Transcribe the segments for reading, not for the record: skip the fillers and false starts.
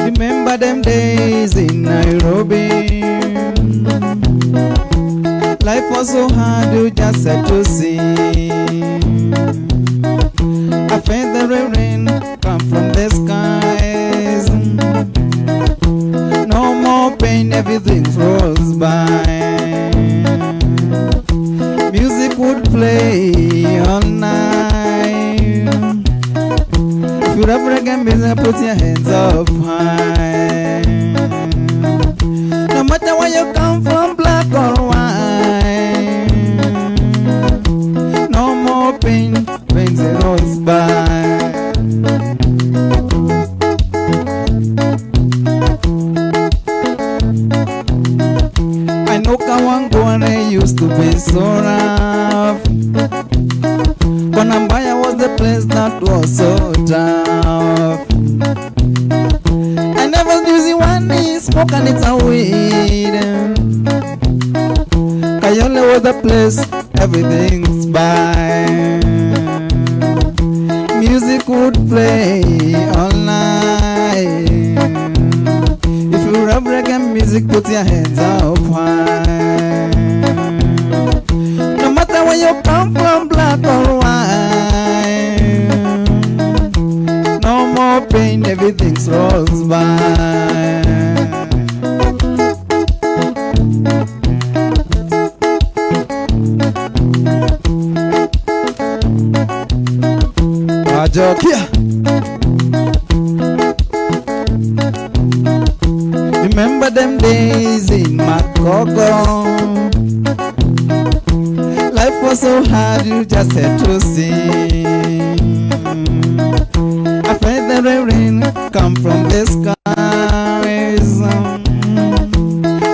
Remember them days in Nairobi. Life was so hard, you just had to see. I felt the rain come from the skies. No more pain, everything froze by. Music would play all night. If you have reggae music, put your hands up high. No matter where you come from, black or white, no more pain, pains it rolls by. I know Kawangware used to be so rough. Konambaya was the place that was so tough. I never use it when he smoke and it's a weed. Kayole was the place, everything's by. Music would play all night. If you love reggae music, put your hands up high. No matter where you come from, black or white, no more pain, everything rolls by. Wajokia. Remember them days in Makogo. Life was so hard, you just had to sing. I felt the rain come from the skies.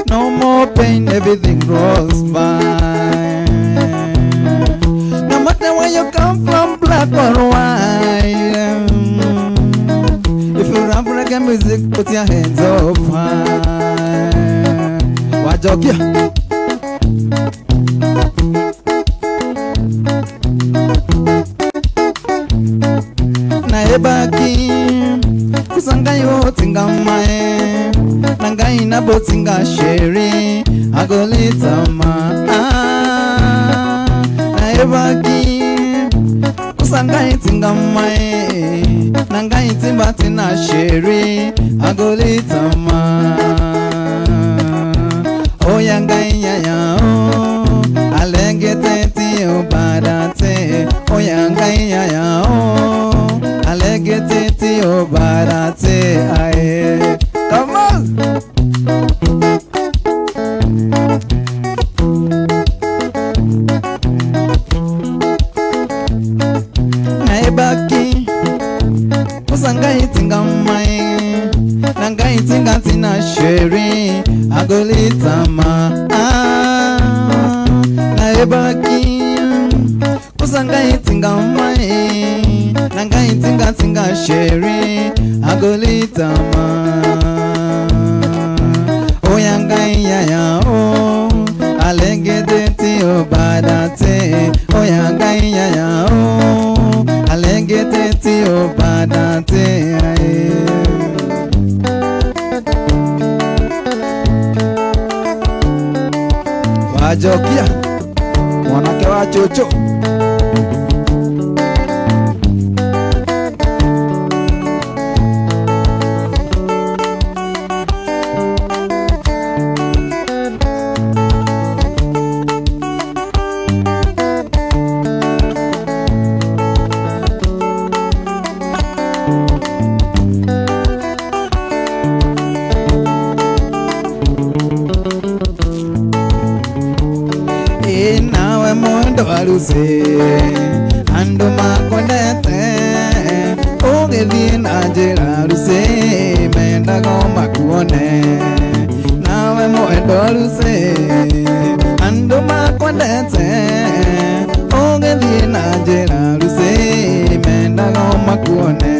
No more pain, everything rolls by. No matter where you come from, black or white, if you rap reggae music, put your hands up high. Wajokia. Naebaki kusanga yo tinga mae nanga ina botinga sheri agolita ma. Naebaki kusanga itinga mae nanga itimba tina sheri agolita ma. Oyanga ya o alengete ti obadate. Oyanga ya o alengete ti obadate. Aye, come on. Naebaki kusanga itinga mai nanga itinga tina sheri agolita ma. Naebaki kusanga itinga mai nanga itinga tinga sheri agolita ma. Oyanga ya o alengete ti obadate. Oyanga ya o alengete ti obadate. Wajokia mwanake wa chocho. Nawe mundo aluse ando makondete ogelie najera aluse menda goma kuone. Nawe mundo aluse ando makondete ogelie najera aluse menda goma kuone.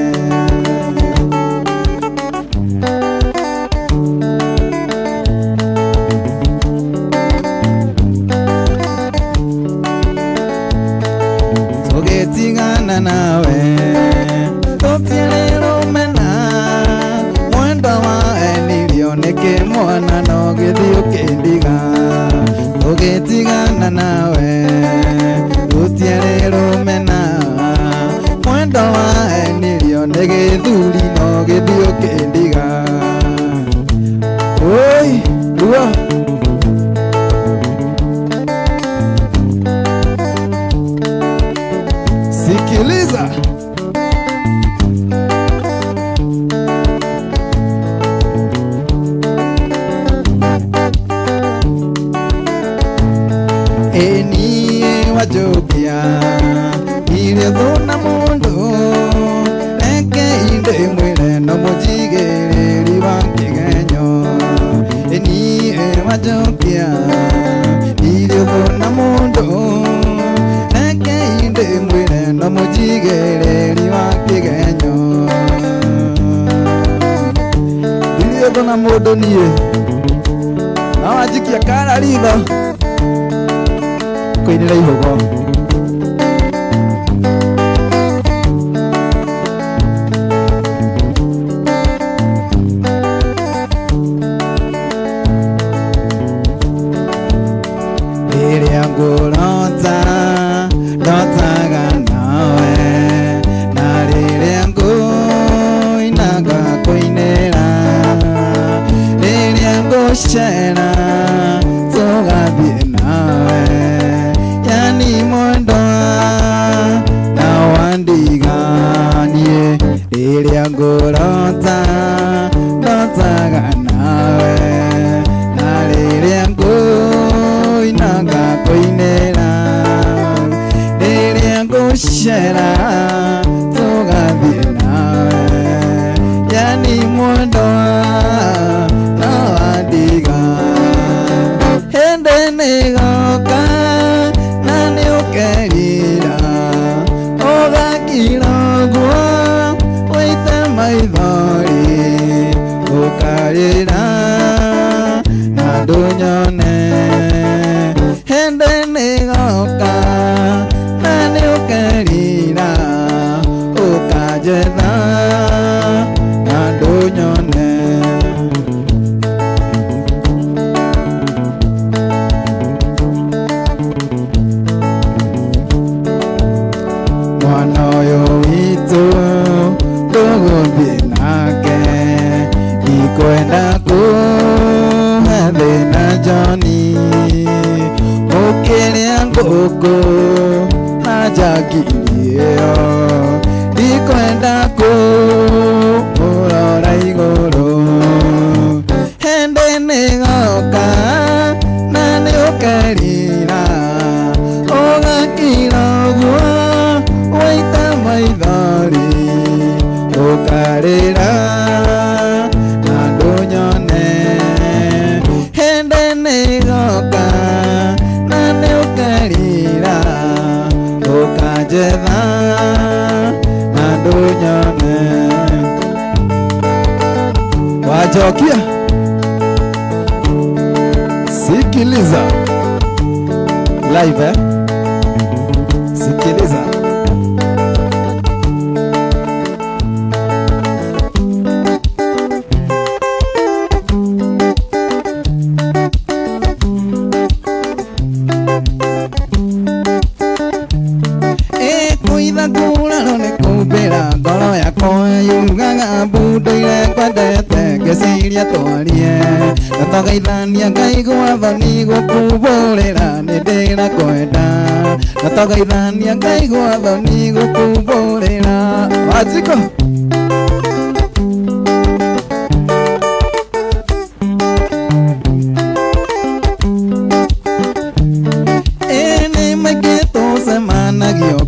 gũtigana nawe tũtiarĩrũmena mwendo wa enirio nĩkĩ mwana no gĩthiĩ ũkĩndiga tũgĩtigana nawe tũtiarĩrũmena mwendo wa enirio nĩ gĩthuri no gĩthiĩ ũkĩndiga oi ruo sikiliza eni Wajokia ile thona mundu eke inde mwire no mujigeri wa kigenyo eni Wajokia ile thona mundu eke inde mwire no mujigeri wa kigenyo ile thona mundu nie na Wajokia kara ritho kwinira ihogo iria ngurota ndotaga nawe na riria nguinaga kuinira riria ngucera tugathiĩ nawe yani mwendo na wandiganie iria ngurota ndotaga nawe na riria nguinaga kuinira riria ngucera tugathiĩ nawe yani mwendo na wandiga hĩndĩ nĩgoka na nĩũkerira ũgakira ũguo wĩite maithori ũkarĩra na ndũnyone hĩndĩ nĩgoka na nĩũkerira ũkanjetha na ndũnyone mwana ũyũ witũ ndũgũthiĩ nake ikwenda kũhe thĩna Johni ũkĩrĩa ngũkũ na njangiri ĩyo ndikwenda kũrora igũrũ hĩndĩ nĩgoka na nĩũkerira ũgakira ũguo wĩite maithori ũkarĩra na ndũnyone hĩndĩ nĩgoka na nĩũkerira ũkanjetha na ndũnyone Wajokia sikiliza live sikiliza kuitha kurano nĩ kumbĩra ngoro yakwa yugaga mbundu-ire kwendete ngĩciria twarie na tũgeithania ngaigua thoni gũkũmbũrĩra nĩ ndĩra kwenda na tũgeithania ngaigua thoni gũkũmbũrĩra Wajiko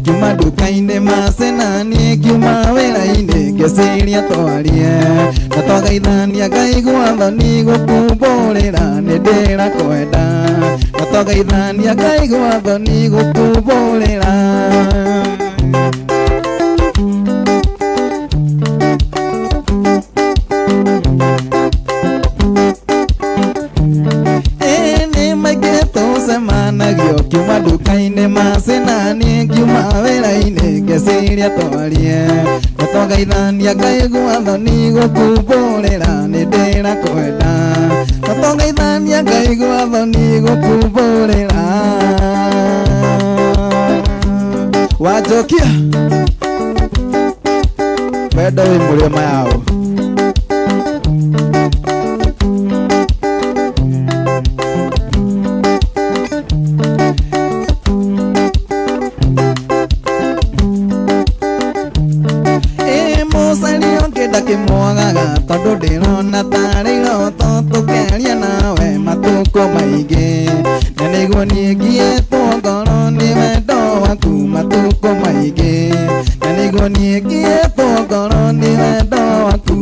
kiuma nduka-inĩ macenanie kiuma wĩra-inĩ ngĩciria twarie na tũgeithania ngaigua thoni gũkũmbũrĩra nĩ ndĩra kwenda na tũgeithania ngaigua thoni gũkũmbũrĩra Kiuma duka-inĩ macinani kiuma wĩra-inĩ ngeciria twarie natũngeithania Ngai gwathani gũkumbũrĩra nĩ ndĩrakwenda natũngeithania Ngai gwathani gũkumbũrĩra Wajokia wendo wĩ mũrĩma yao Kimwagaga tondu ndirona tarĩ iroto tũkeria nawe matukũ maingĩ na nĩguo niĩ ngiĩtwo ngoro nĩ wendo waku matukũ maingĩ na nĩguo niĩ ngiĩtwo ngoro nĩ wendo waku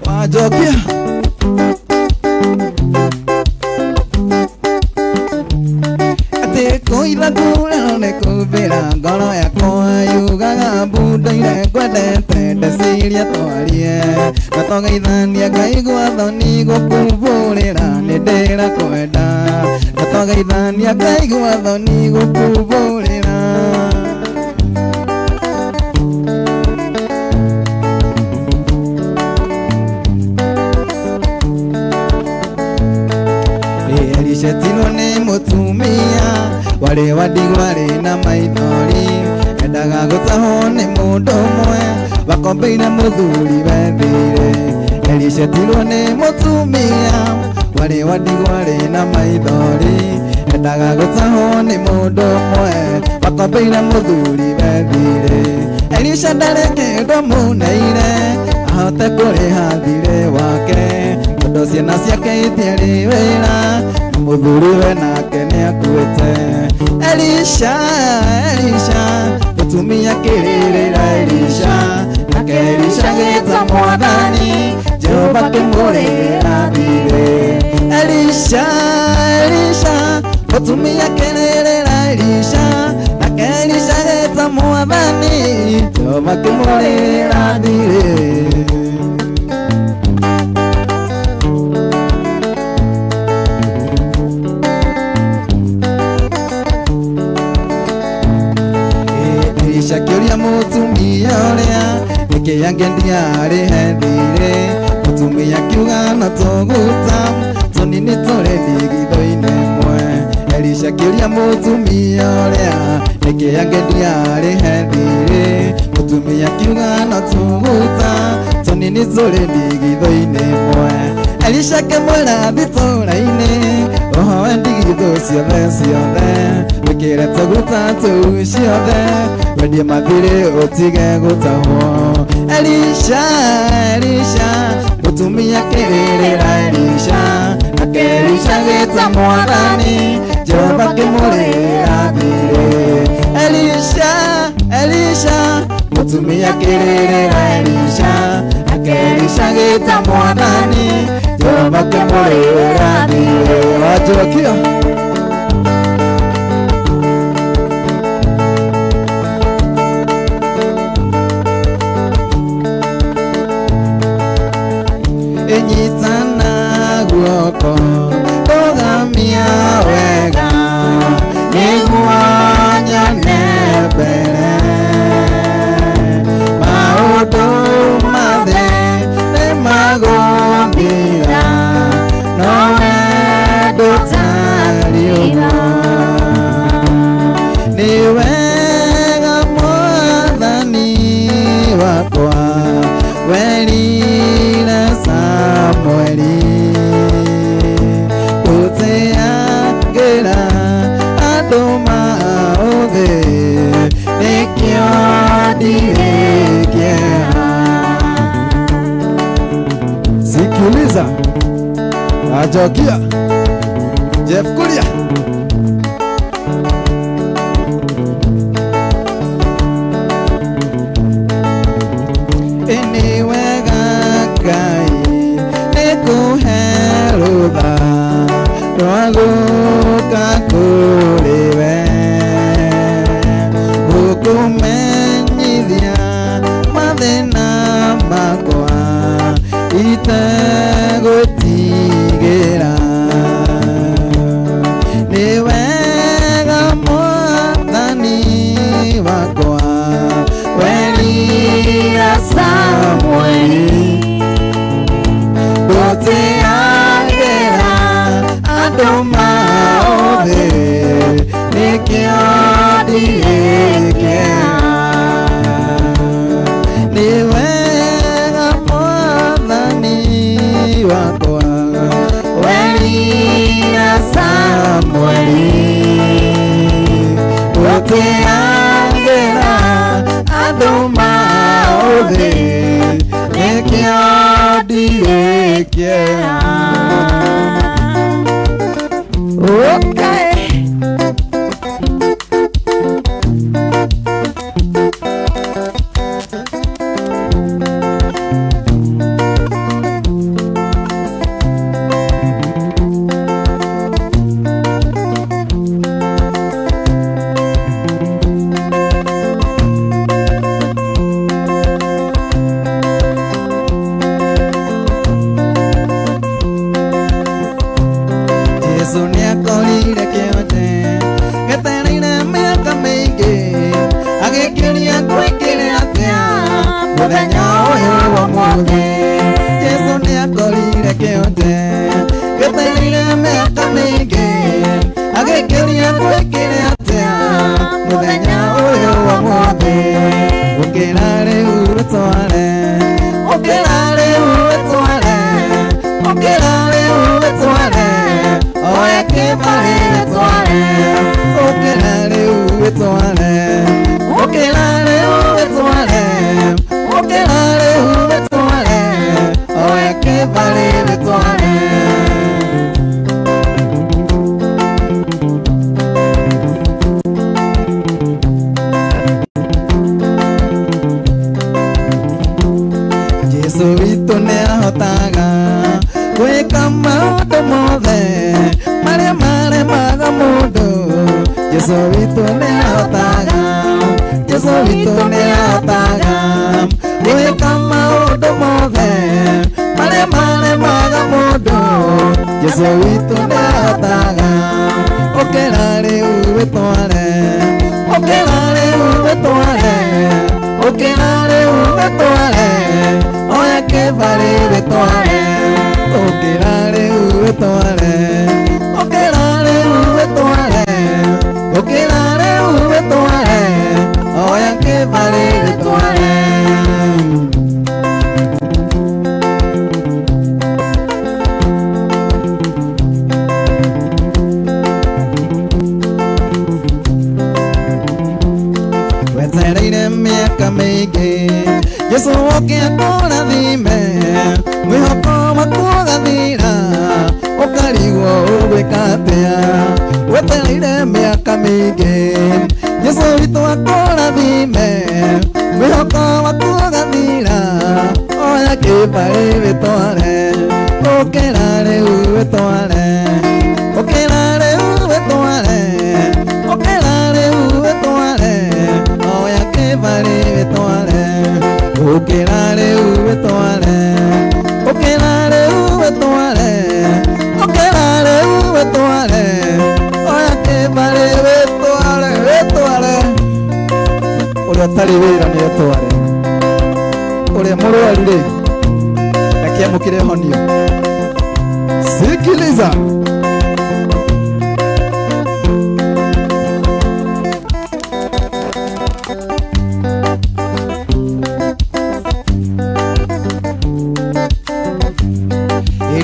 Wajokia atĩ kũira kurero nĩ kumbĩra ngoro yakwa yugaga mbundaire ngwendete ndeciria twarie natũngeithania Ngai gwathani gũkumbũrĩra nĩ ndĩrakwenda natũngeithania Ngai gwathani gũkumbũrĩra Elishetino nĩ mũtumia warĩ wandigũ warĩ na maithori endaga gũtahwo nĩ mũndũ ũmwe bakombeire mũthuri wethire Elishetino nĩ mũtumia warĩ wandigũ warĩ na maithori endaga gũtahwo nĩ mũndũ ũmwe bakombeire mũthuri wethire Elisha ndarĩ kĩndũ mũneire ahote kũrĩha thirĩ wake tondũ ciana ciake itiarĩ wĩra mũthuri we nake nĩakuĩte Elisha mũtumia kĩrĩrĩra Elisha nake Elisha gĩta mwathani Jehova kĩmũrĩra thirĩ Elisha mũtumia kĩrĩrĩra Elisha nake Elisha gĩta mwathani Jehova kĩmũrĩra thirĩ Kĩũria mũtumia ũrĩa nĩkĩ angĩendiarĩ thirĩ mũtumia kiuga no tũguta tũnini tũrĩ ndigitho-inĩ ĩmwe Elisha kĩũria mũtumia ũrĩa nĩkĩ angĩendiarĩ thirĩ mũtumia kiuga no tũguta tũnini tũrĩ ndigitho-inĩ ĩmwe Elisha kĩmwĩra thitũra-inĩ ũhoe ndigitho ciothe wĩkĩre tũguta tũu ciothe wendie mathirĩ ũtige gũtahwo Elisha mũtumia kĩrĩrĩra Elisha nake Elisha gĩta mwathani Jehova kĩmũrĩra thirĩ Elisha mũtumia kĩrĩrĩra Elisha nake Elisha gĩta mwathani Jehova kĩmũrĩra thirĩ Wajokia Enyitana guoko tũgamia wega nĩguo nyone mbere maũndũ mothe nĩmagũthira no wendo tarĩ ũguo nĩ wega mwathani wakwa werire Samueli gũteangĩra andũ maũthĩ nĩkĩo ndirĩ kĩeha Sikiliza Wajokia Jeff Kuria Eniwega Ngai nĩkũherũtha rwagũka kũrĩ we gũkũmenyithia mathĩna makwa itegũtigĩra mothe Nekea direkea Okay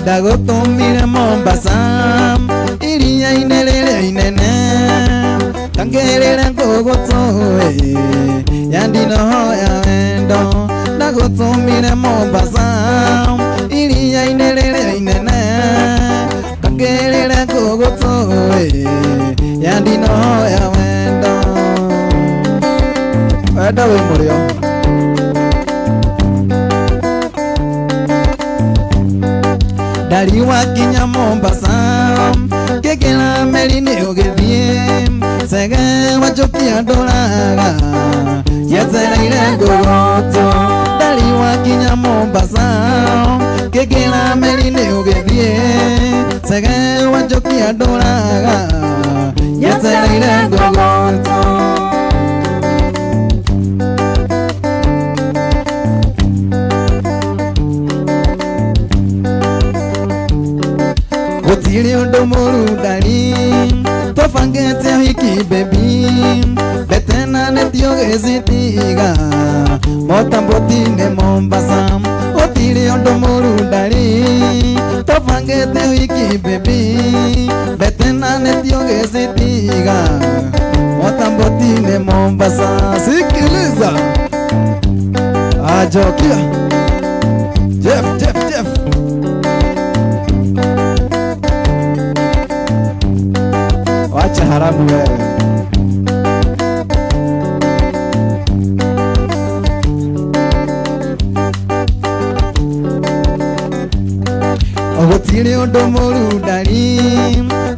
Dagotomire Mombasa Iria inelele inene Kangerere ngogotoe Yandino hoya wendo Dagotomire Mombasa Iria inelele inene Kangerere ngogotoe Yandino hoya wendo Wenda wimurio Dari wakinya Mombasa Kekela meri ni ugethie Sege wajokia dolaga Yezera ile gogoto Dari wakinya Mombasa Kekela meri ni ugethie Sege wajokia dolaga Yezera ile gogoto Otiri ondo morudari Tofangete hiki baby Betena netio gezitiga Motamboti ne Mombasa Otiri ondo morudari Tofangete hiki baby Betena netio gezitiga Motamboti ne Mombasa Sikiliza Wajokia Jeff wacha haramu wewe. Ogotire undu murundari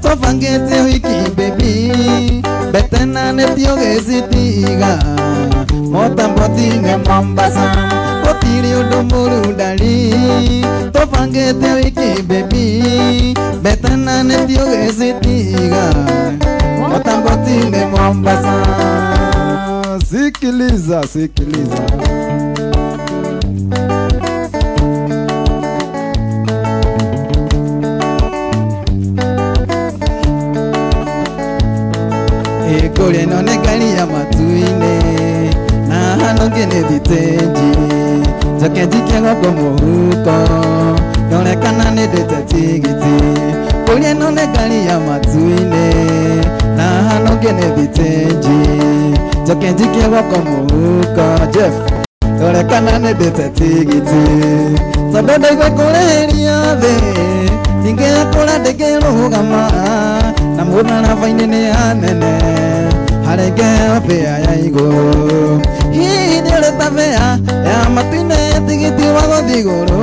tofangete wiki baby betena netio gesitiga motambotinge Mombasa. Ogotire undu murundari tofangete wiki baby betena netio gesitiga motambotinge Mombasa. Sikiliza Kore no negari ya matuine na hano gene bitenji Joke jike goko muhuko Nore kana nedete tigiti Kore no negari ya matuine na hano gene bitenji Joke jike goko muhuko Jeff Nore kana nedete tigiti Sabode kwe kore riade Tinge ya kora deke rohugama Na muna na vainene ya nene Harege opea ya igo Hii nile tafea Ya matine tigiti wago digoro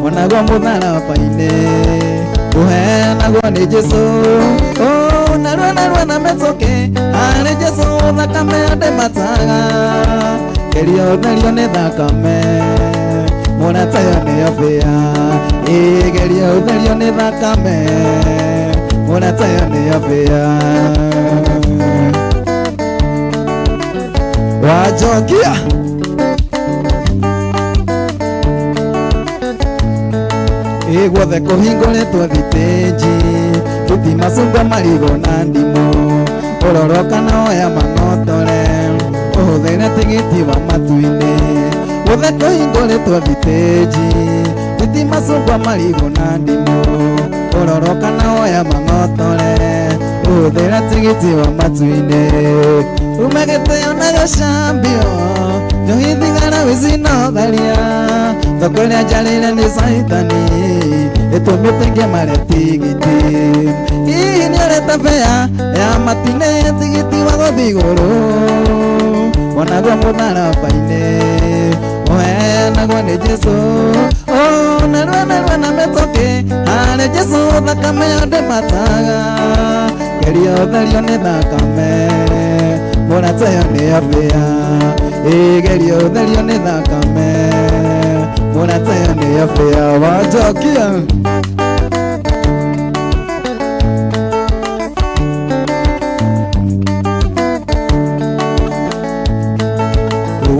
Wanago muna na vaine Uhe nago ni jeso Oh narua na metoke Hane jeso Nakame ade mataga Kerio ne dakame Mona tayo ne opea Kerio ne dakame Mona tayo ne opea Wajokia Guothe kuhingore twethiteji tutima sungwa marigo na ndimo ororoka na oya manotore uhuthere tigiti wa matuine guothe kuhingore twethiteji tutima sungwa marigo na ndimo ororoka na oya manotore uhuthere tigiti wa matuine umegete ona gacambio nyohithigara wicino tharia thokoria njarire ni saitani itumite ngiamare tigiti ii ni ureta bea ya matine tigiti wa guthi iguru onaguo mutharabaine ohenaguo ni Jesu narua na metoke hari Jesu thakame yonde mataga gerio therio ni thakame Mona tayo ni apea Gerio therio ni thakame Mona tayo ni apea Wajokia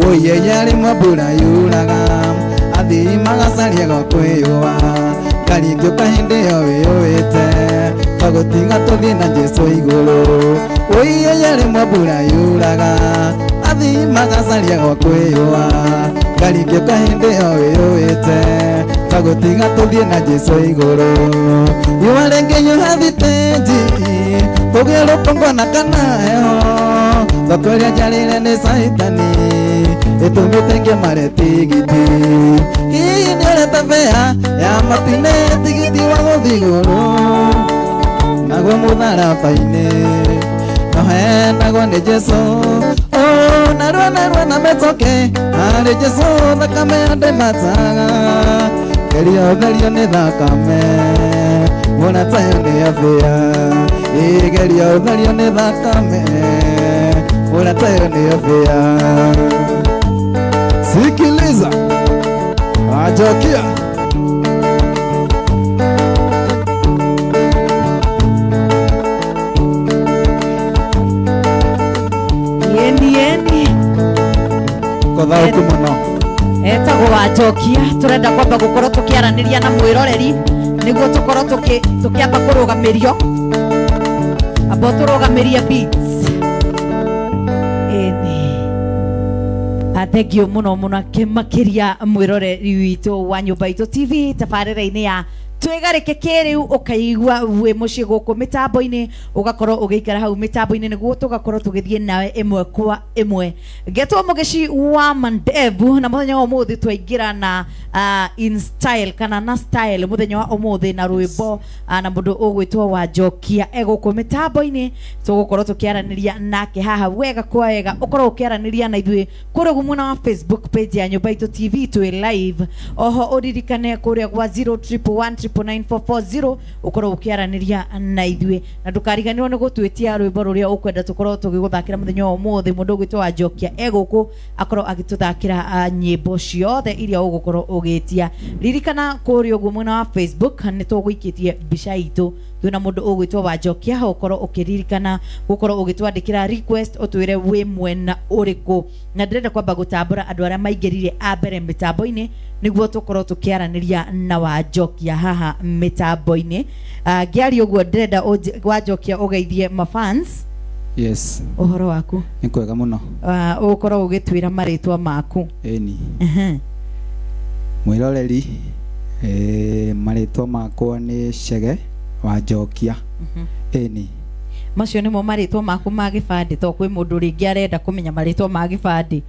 Uye yari mabura yuraga Athi magacaria gwakwiyua Karingio kahindi yoyuite Kagotinga tuthi na Jesu iguru Uye yari mabura yuraga Athi magacaria gwakwiyua Karingio kahindi yoyuite Kagotinga tuthi na Jesu iguru Yuarenge yuhathiteji Tugie rupongo na kana heho Thokoria njarire ni saitani Itumite ngiamare tigiti Hii ni ureta bea ya matine tigiti wa guthi iguru Naguo mutharabaine Nohenaguo ni Jesu narua na metoke hari Jesu thakame yonde mataga Gerio therio ni thakame Mona tayo ni apea Gerio therio ni thakame Mona tayo ni apea Sikiliza Wajokia Yendi Kotha ukumuno Etagwo Wajokia turenda kwamba gukorwo tukiaraniria na mwiroreri niguo tukorwo tukiamba kurugamirio abo turugamiria beats Thank you muno muno makiria mwiroreri witu wa nyumba itu TV tabarira-ini ya twegareke kiriu ukaigwa we mucie guku mitambo-ini ugakorwo ugiikara hau mitambo-ini niguo tugakorwo tugithie nawe imwe kwa imwe getwo mugici wa mandevu na muthenya wa umuthi twaingira na in style kana na style muthenya wa umuthi na rwimbo na mundu ugwitwo Wajokia eguku mitambo-ini tugukorwo tukiaraniria nake haha wega kwa wega ukorwo ukiaraniria na ithui kuri gumuna wa Facebook page ya Nyumba Itu TV twi live oho uririkane kuria gwa 0111999440 ukorwo ukiaraniria na ithui na ndukariganirwo ni gutwitia rwimbo ruria ukwenda tukorwo tugiguthakira muthenya wa umuthi mundu ugwitwo Wajokia eguku akorwo agituthakira nyimbo ciothe iria ugukorwo ugitia ririkana kuria gumuna wa Facebook ni tugwikitie mbica itu twina mundu ugwitwo Wajokia ho ukorwo ukiririkana gukorwo ugitwandikira request utwire wi mwena uriku na ndirenda kwamba gutambura andu aria maingirire a mbere mitambo-ini niguo tukorwo tukiaraniria na Wajokia haha mitambo-ini ngiari uguo ndirenda Wajokia ugeithie mafans. Yes. Uhoro waku ni kwega muno ukorwo ugitwira maritwa maku eni mwiroreri maritwa makwa ni Chege Wajokia eni macio nimo maritwa maku ma gibandi to kwi mundu ringi arenda kumenya maritwa ma gibandi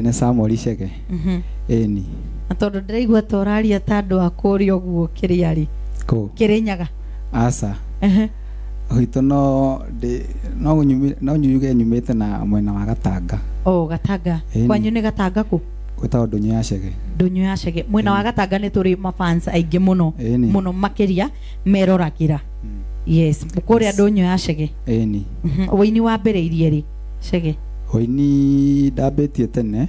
ni Samuel Chege eni na tondu ndiraigua toraria tandu akuri oguo kiriari Kirinyaga asa Hito no nyuge nyumite na mwena wa Gatanga. Gatanga. Kwanyu ni Gatanga ku? Gwetagwo Ndunyu ya Chege. Ndunyu ya Chege. Mwena wa Gatanga ni turi mafans aingĩ muno. Muno makiria meroragira. Yes, mukuria Ndunyu ya Chege. Eni. Waini wa mbere irie ri Chege. Waini ndabetie tene.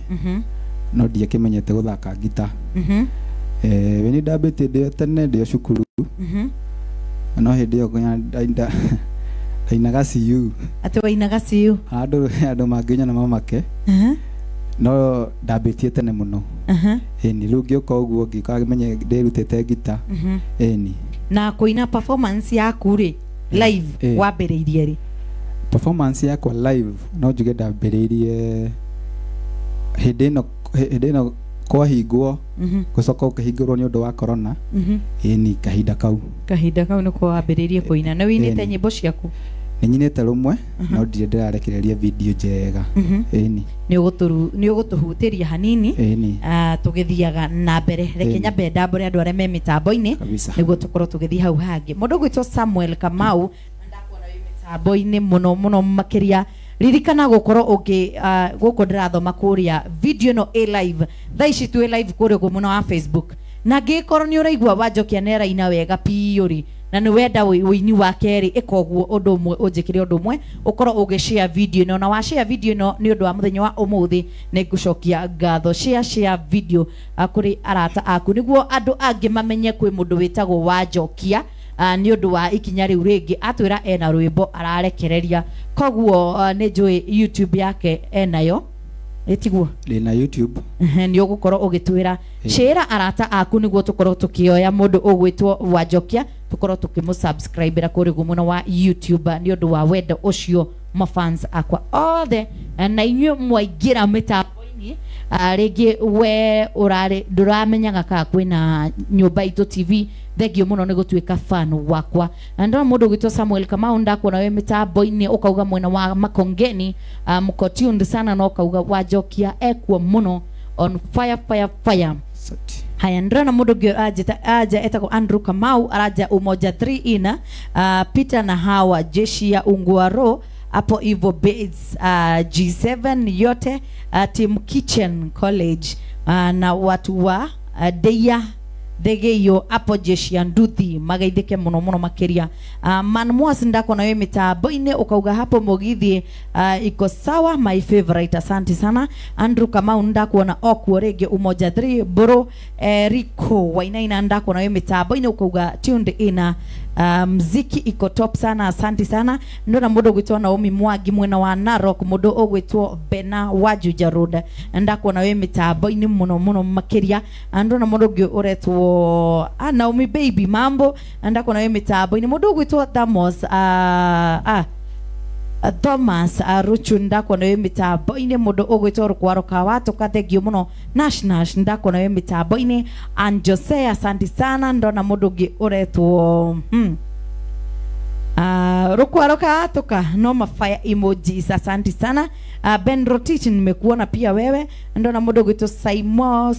No ndiakimenyete guthaka gita. Weni ndabetie ndio tene ndio cukuru. No hindi yo ndainaga ciu ati wainaga ciu andu manginya na mamake no ndabitie tene muno eni riu ngioka uguo ngikamenye ndirutite gita eni na kuina performance yaku ri live wambiriirie ri performance yakwa live no njuge ndambiriirie hindi no kwa hingwo gucoka ukahingurwo ni undu wa corona eni kahinda kau niko wambiriirie kuina na winite nyimbo ciaku ni nyinete rumwe no ndire ndirarekereria video njega eni ni ugutuhutiria hanini tugithiaga na mbere reke nyambe ndambure andu aria me mitambo-ini niguo tukorwo tugithii hau hangi mundu gwitwo Samuel Kamau ndakuona wi mitambo-ini muno makiria ririkana gukorwo uki guko ndirathoma kuria video no live thaici tu live kuria gumuna wa Facebook na ngikorwo ni uraigua Wajokia nera ina wega piuri na ni wenda wini wa keri ikoguo undu umwe unjikire undu umwe ukorwo ugishare video no na wa share video no ni undu wa muthenya wa umuthi ni ngucokia ngatho share video kuri arata aku niguo andu angi mamenye kwi mundu witagwo Wajokia ni undu wa ikinya riu ringi atwira ena rwimbo ararekereria koguo ni njui YouTube yake enayo etiguo na YouTube ni ugukorwo ugitwira share arata aku niguo tukorwo tukioya mundu ugwitwo Wajokia tukorwo tukimusubscribe kuri gumuna wa YouTube ni undu wa wendo ucio mafans akwa othe na inyu mwaingira mitambo-ini ringi we urari nduramenyaga ka kwina Nyumba Itu TV thegio muno ni gutwika fan wakwa ndona mundu gwitwo Samuel Kamau ndakuona we mitambo-ini ukauga mwena wa Makongeni muko tuned sana no ukauga Wajokia ekuo muno on fire haya ndona mundu gyo aja etako Andrew Kamau araja umoja 3 ina Peter na Hawa jeshi ya Ungwaro hapo Ivo Base G7 yote Team Kitchen College na watu wa Degeyo hapo jeshi ya Nduthi magaithike muno makiria man mwas ndako na we mitambo-ini ukauga hapo Mugithi iko sawa my favorite asante sana Andrew Kamau ndakuona okuo rege umoja 3 bro Rico wainaina ndako na we mitambo-ini ukauga tuned ina mziki iko top sana asante sana ndona mundu gwitwo Naomi Mwangi mwena wa Narok mundu ugwitwo Bena wa Juja Road ndakuona we mitambo-ini muno makiria ndona mundu gyo uretwo Naomi baby mambo ndakuona we mitambo-ini mundu ugwitwo Thamos Thomas Ruchu ndakona we mitambo ine mundu ugwitwo rukwaro ka watu kathegio muno nash ndakona we mitambo ine and Jose asante sana ndona mundu ngi uretwo rukwaro ka watu ka no mafire emojis asante sana. Ben Rotich nimekuona pia wewe ndona mundu ugwitwo Saimo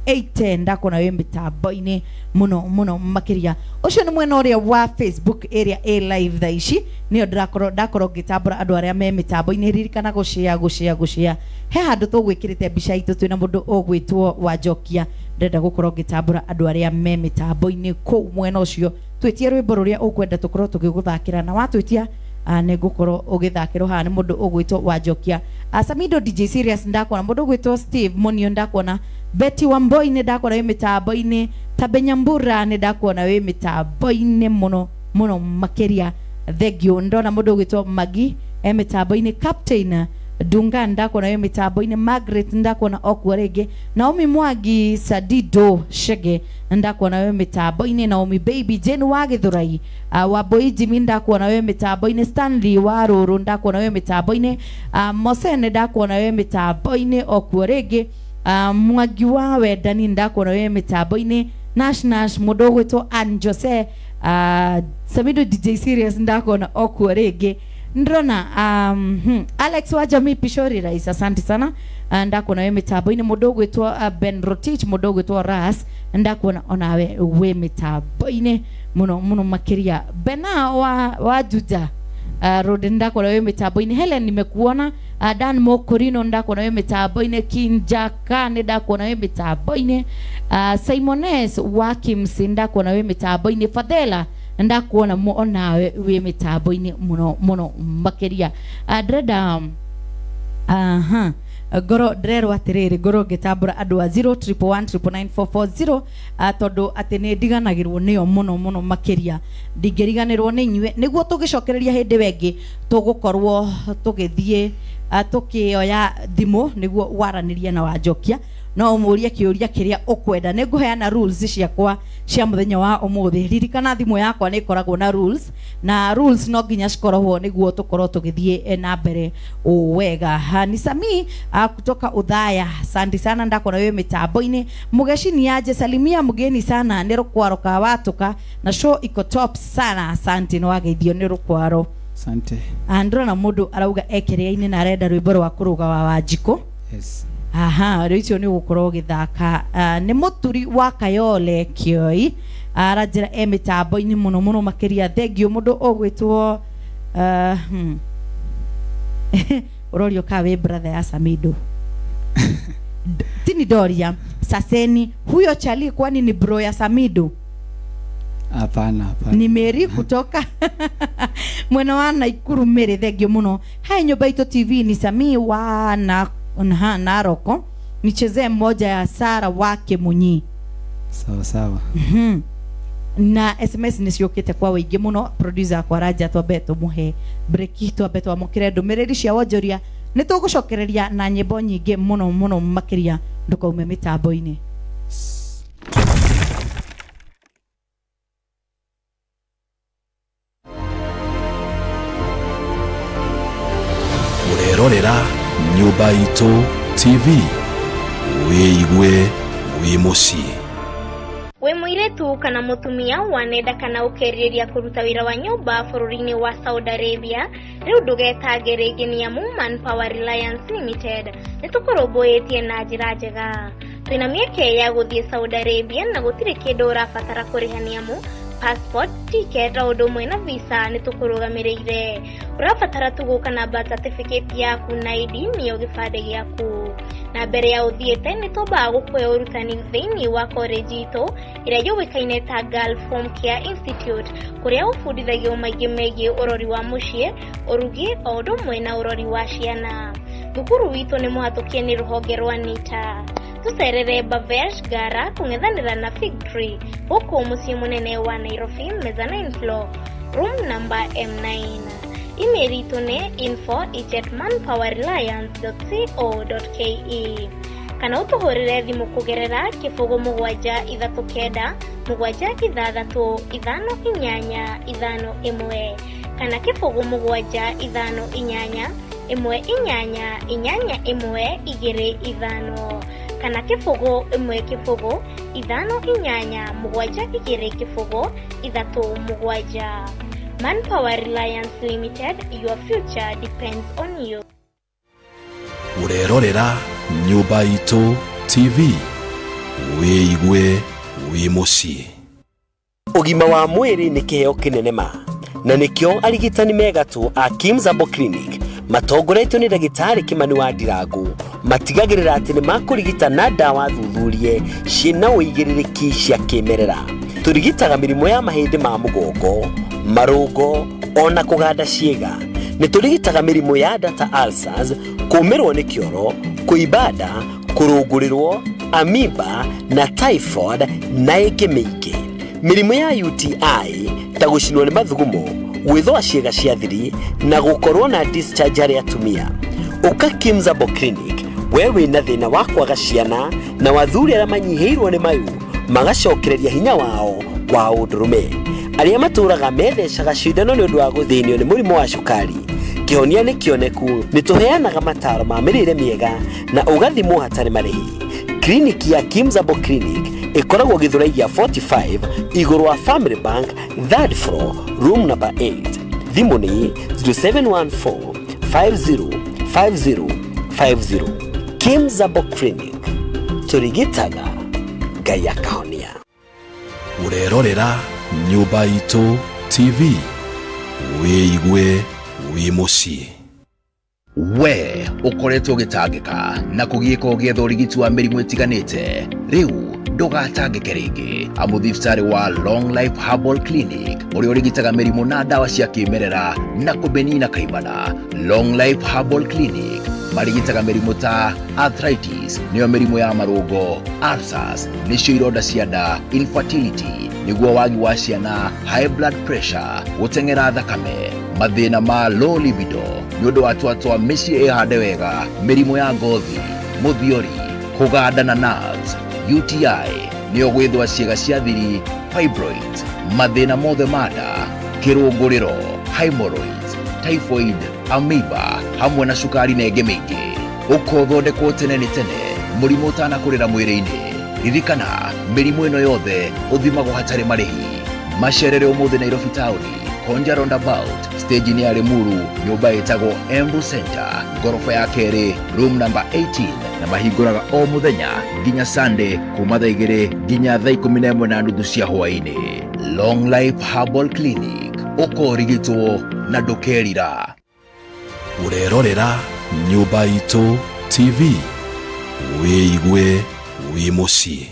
680 ndakona we mitambo ine muno makiria ucio ni mwena uria wa Facebook area a live thaici ni ndakoro gitambura andu aria me mitambo ini ririkana gushare he handu tugwikirite mbica itu twina mundu ugwitwo Wajokia ndenda gukorwo gitambura andu aria me mitambo ini ku mwena ucio twetie rwimbo ruria ukwenda tukorwo tugiguthakira na watwitia ne gukorwo ugithakirwo ha ni mundu ugwitwo Wajokia. Samido DJ Serious ndakona mundu ugwitwo Steve Monio ndakona Betty Wamboi ne ndakona we mitambo ini Tabenyambura ne ndakona we mitambo ini muno makeria thegio ndona mundu ugwitwo Magi mitambo ini Captain Dunga ndakona we mitambo ini Margaret ndakona okwarege Naomi Mwagi Sadido Shege ndakona we mitambo ini Naomi Baby Jane Wagithurai Waboi Jimmy ndakona we mitambo ini Stanley Waruru ndakona we mitambo ini Mose ndakona we mitambo ini okwarege Mwagi wa Wedani ndakona we mitambo ini Nash mundu ugwitwo Ann Jose Samido DJ Serious ndakona okwarege ndrona Alex wa Jamii Pishori Rais asante sana ndakona we mitambo ini mundu ugwitwo Ben Rotich mundu ugwitwo Ras ndakona onawe we mitambo ini muno makiria Bena wa Juja Rode ndakona we mitambo ini Helen nimekuona Dan Mokorino ndakona we mitambo ini Kinjaka ndakona we mitambo ini Simones wa Kimsi ndakona we mitambo ini Fadela ndakuona muona we mitambo ini muno makiria dreda goro drero atiriri goro gitambura andu a 0311999440 tondu atene diganagirwo niyo muno makiria ndingiriganirwo ni inywe niguo tugicokereria hindi wengi tugukorwo tugithie tukioya thimo niguo waranirie na Wajokia no umuria kiuria kiria ukwenda niguheana rules ciakwa cia muthenya wa umuthi ririkana thimo yakwa ni koragwo na rules no nginya cikorwo niguo tukorwo tugithie na mbere wega. Ni Sami kutoka Udhaya asante sana ndakona wewe mitambo-ini mugeshini aje salimia mgeni sana ni rukwaro ka watuka na show iko top sana asante no wageithio ni rukwaro asante andro na mundu arauga ekereine na arenda rwimbo rwa kuruga wa Wanjiko. yes ricio ni gukorwo githaka ni muturi wa Kayole Kioi arajira mitambo-ini muno makiria thegio mundu ogwitwo urorio kawe brother ya Samido tini Doria Saseni huyo chali kwani ni bro ya Samido? Hapana ni Mary kutoka mwena wa Naikuru Mary thegio muno. Hai nyumba ito TV ni Sami wa Naroko nichezee mmoja ya Sara wake Munyi sawa na SMS niciokite kwa wingi muno producer kwa Raja twabeto muhe break twabeto amukire ndumiriri cia wonjoria nitugucokereria na nyimbo nyingi muno makiria ndukaume mitambo-ini. Murerorera Nyumba Itu TV wiigwe wi mucii we muiretu kana mutumia wanenda kana ukeriria kuruta wira wa nyumba bururi-ini wa Saudi Arabia riu ndugetagire ni amu Manpower Reliance Limited nitukurumbuitie na njira njega twina mieke ya guthie Saudi Arabia na gutire kindu urabatara kurihania amu passport ticket au mwena visa nitukurugamirire urabatara tuguka na birth certificate yaku na ID niyo gibande giaku na mbere ya uthiete nitoba gukwe urutani thiini wa college ito ira yuwikaine ta Girl Home Care Institute kuria ufundithagio maingi megie urori wa mucii urugi au mwena urori wa ciana. Thukuru wito ni muhatukie ni ruhonge rwa NITA tucerere Bavesh Gara kungethanira na Fig Tree huko mucii munene wa Nairobi mezzanine floor room number M9. Email ito ni info@manpowerreliance.co.ke kana utuhurire thimu kugerera kifugo 739 763 5 5 5 1 kana kifugu mugwanja ithano inyanya imwe inyanya inyanya imwe igiri ithano kana kifugu imwe kifugu ithano inyanya mugwanja igiri kifugu ithatu mugwanja. Manpower Reliance Limited, your future depends on you. Urerorera Nyumba Itu TV, wiigwe wi mucii. Ugima wa mwiri ni kiheo kinene ma na nikyo arigitani megatu a Kimzabo Clinic matongoretio ni ndagitari Kimani wa Ndirangu matigagirira ati ni makurigita na dawa thuthurie ciina uigiririki cia kimerera. Turigitaga mirimo ya mahindi ma mugongo, marungo ona kuganda ciega. Ni turigitaga mirimo ya data ulcers, kumirwo ni kioro, kuibada, kurungurirwo, amiba na typhoid na ingĩ mĩingĩ. Mirimo ya UTI ta gucinwo ni mathugumo, gwithwa ciega cia thiri na gukorwo na discharge harĩ atumia. Uka Kimzabo Clinic wewe na thina wa kwaga ciana na wathuri arĩa manyihĩirwo nĩ mayu magacokereria hinya wao wa ũndũrũme. Arĩa matũraga methecaga cindano nĩ ũndũ wa gũthĩnio nĩ mũrimũ wa cukari. Kĩhonia nĩ kĩoneku, nĩ tũheanaga mataro ma mĩrĩre mĩega na ũgathimwo hatarĩ marĩhi. Kliniki ya Kimzabo Clinic ikoragwo Gĩthũrai 45 igũrũ wa Family Bank, 3rd floor, room number 8. Thimũ nĩ 0714 505050. Kimzabo Clinic, turigitaga Ngai akahonia. Urerorera Nyumba Itu TV, wiigwe wi mucii. We ukoretwo gitangika na kugieko getho rigiti wa mirimu itiganite riu ndugatangike ringi amuthibitari wa Long Life Herbal Clinic uri urigitaga mirimu na dawa cia kimerera na kubenina kaimana. Long Life Herbal Clinic marigitaga mirimu ta arthritis, niyo mirimu ya marungo, ulcers, nicio ironda cia nda, infertility, niguo wagi wa ciana, high blood pressure, gutengera thakame, mathina ma low libido, nyondo atwa mĩciĩ ĩhande wega, mĩrimũ ya ngothi, mũthiori, kũganda na nerves, UTI, niyo gwĩthwa ciĩga cia thiri, fibroids, mathĩna mothe ma nda, kĩrũngũrĩro, hemorrhoids, typhoid, amoeba, hamwe na cukari na ingĩ mĩingĩ. Ũkothondekwo tene nĩ tene, mũrimũ ũtanakũrĩra mwĩrĩ-inĩ. Ririkana, mĩrimũ ĩno yothe ũthimagwo hatarĩ marĩhi. Macerere ũmũthĩ Nairobi taũni, Konja roundabout, stage ni ya Limuru, nyumba ĩtagwo Embu Center, gorofa ya kerĩ, room number 18, na mahingũraga o mũthenya nginya Sunday kuma thaa 2 nginya thaa 11:30 cia hwaĩ-inĩ. Long Life Herbal Clinic, ũkorigitwo na ndũkerira. Urerorera Nyumba Itu TV, wiigwe wi mucii.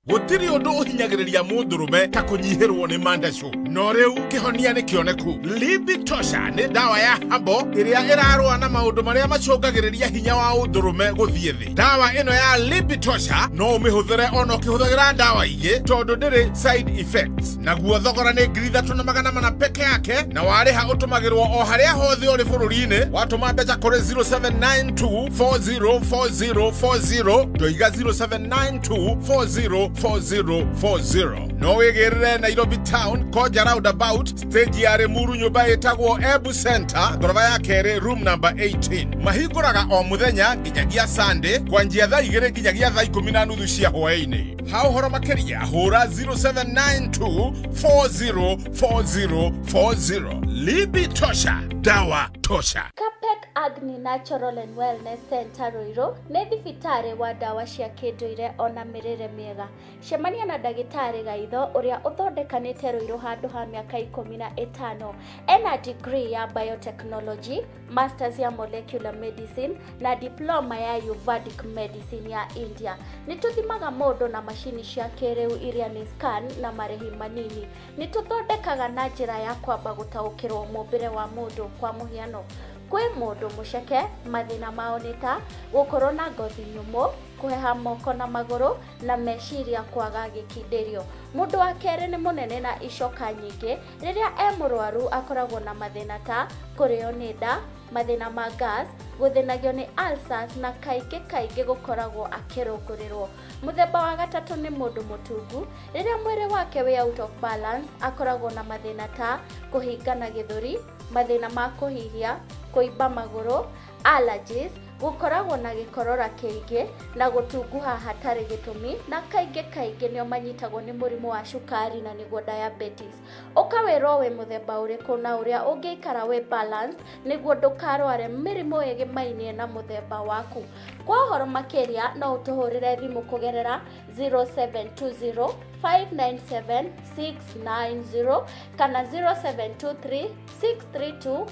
Gutiri undu uhinyagiriria mundurume ta kunyihirwo ni mandasho no riu kihonia ni kioneku. Libitosha ni dawa ya habo iria irarua na maundu maria macungagiriria hinya wa undurume guthie thi. Dawa ino ya Libitosha no umihuthire ono kihuthagira dawa ingi tondu ndiri side effects. Naguo thogora ni 3,400 peke yake na wariha utumagirwo o haria hothe uri bururi-ini. Watuma mbeca kuri 0792404040 ndoiga 0792404040. No wigirire Nairobi town, Koja roundabout, stage ya Limuru, nyumba ĩtagwo Embu Center, gorofa ya kerĩ, room number 18. Mahingũraga o mũthenya nginyagia Sunday kwanjia thaa 2 nginyagia thaa 10:30 cia hwaĩ-inĩ. Ha ũhoro makĩria hũra 0792404040. Libitosha, dawa tosha. Agni Natural and Wellness Center Ruiru nĩ thibitarĩ wa dawa cia kĩndũire ona mĩrĩre mĩega. Cemania na ndagĩtarĩ Gaitho ũrĩa ũthondekanĩte Ruiru handũ ha mĩaka 15. Ena degree ya biotechnology, masters ya molecular medicine na diploma ya Ayurvedic medicine ya India. Nĩtũthimaga mũndũ na macini cia kĩrĩu iria nĩ scan na marĩhi manini. Nĩtũthondekaga na njĩra ya kwamba gũtaũkĩrwo mũmbĩre wa mũndũ kwa mũhiano. Kwe mũndũ mũceke, mathĩna mao nĩ ta gũkorwo na ngothi nyũmũ, kuheha moko na maguru na meciria kwaga gikindirio. Mundu wa kere ni munene na icoka nyingi riria murwaru akoragwo na mathina ta kurio ni nda, mathina ma gas, guthinagio ni ulcers na kaingi gukoragwo akirungurirwo. Muthemba wa gatatu ni mundu mutungu riria mwiri wake wi out of balance, akoragwo na mathina ta kuhingana githuri, mathina ma kuhihia, kuimba maguru, allergies, gukoragwo na gikorora kiingi na gutunguha hatari gitumi, na kaingi nio manyitagwo ni murimu wa cukari na niguo diabetes. Ukawirwo wi muthemba uriku na uria ungiikara wi balance niguo ndukarware mirimu igimainie na muthemba waku. Kwa uhoro makiria no utuhurire thimu kugerera 0720 597 690 kana 0723 632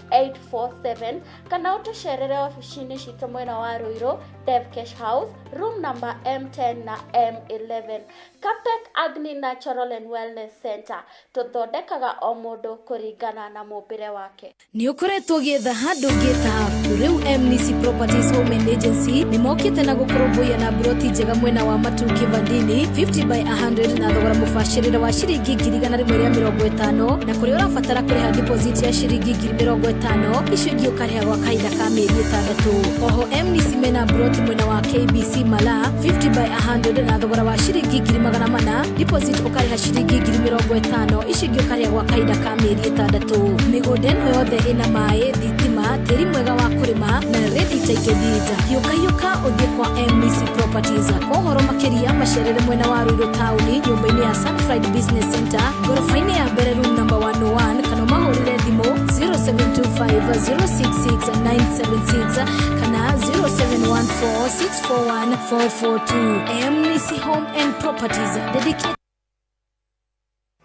847 kana utusherere ofisini citu mwena wa Ruiru Dev Cash House room number M10 na M11. Captech Agni Natural and Wellness Center tuthondekaga o mundu kuringana na mumbire wake. Ni ukoretwo gietha handu ngita riu MNC Properties Women Agency ni mokite na gukoromboya na broti njega mwena wa Matuki Vandini 50 by 100 na thogora mubashirire wa shiringi 150 na kuri urabatara kuriha deposit ya shiringi 50 icio ingĩ ukariha gwa kahinda ka mĩeri 6. Oho MNC mena broti mwena wa KBC Mala 50 by 100 na thogora wa shiringi 400 deposit ukariha shiringi 50 icio ingĩ ukariha gwa kahinda ka mĩeri 6. Mĩgũnda ĩno yothe ina maĩ, thitima, tĩri mwega wa kurima na ready title deed. Hiuka uthie kwa MNC Properties. Kwa uhoro makiria macerere mwena wa Ruiru Town nyumba-inĩ ya Sunfried Business Center gorofa-inĩ ya mbere room number 101 kana mahũrĩre thimũ 0725066976 kana 0714641442. MNC Home and Properties dedicated.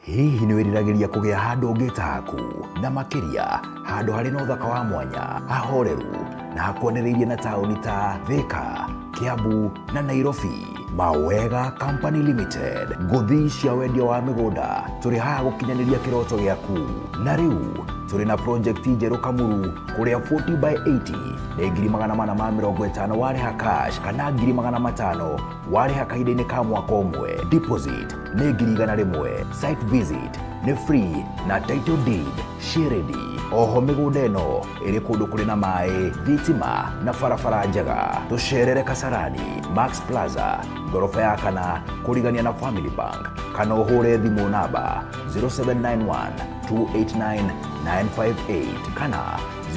Hihi ni wiriragiria kugia handu ngita haku na makiria handu hari no thaka wa mwanya hahoreru na hakuonereirie na tauni ta Thika, Kiambu na Nairobi. Mawega Company Limited nguthi cia wendia wa migunda turi haha gukinyaniria kiroto giaku na riu turi na project njeru Kamuru kuria 40 by 80 ni 450 wariha cash kana 500 wariha kahinda-inĩ ka mwaka ũmwe. Deposit ni 100 site visit ni free na title deed shiredi. Oho migunda ĩno ĩrĩ kũndũ kũrĩ na maĩ, thitima na barabara njega. Tucerere Kasarani Max Plaza gorofa ya kana kurigania na Family Bank kana uhure thimu namba 0791 289 958 kana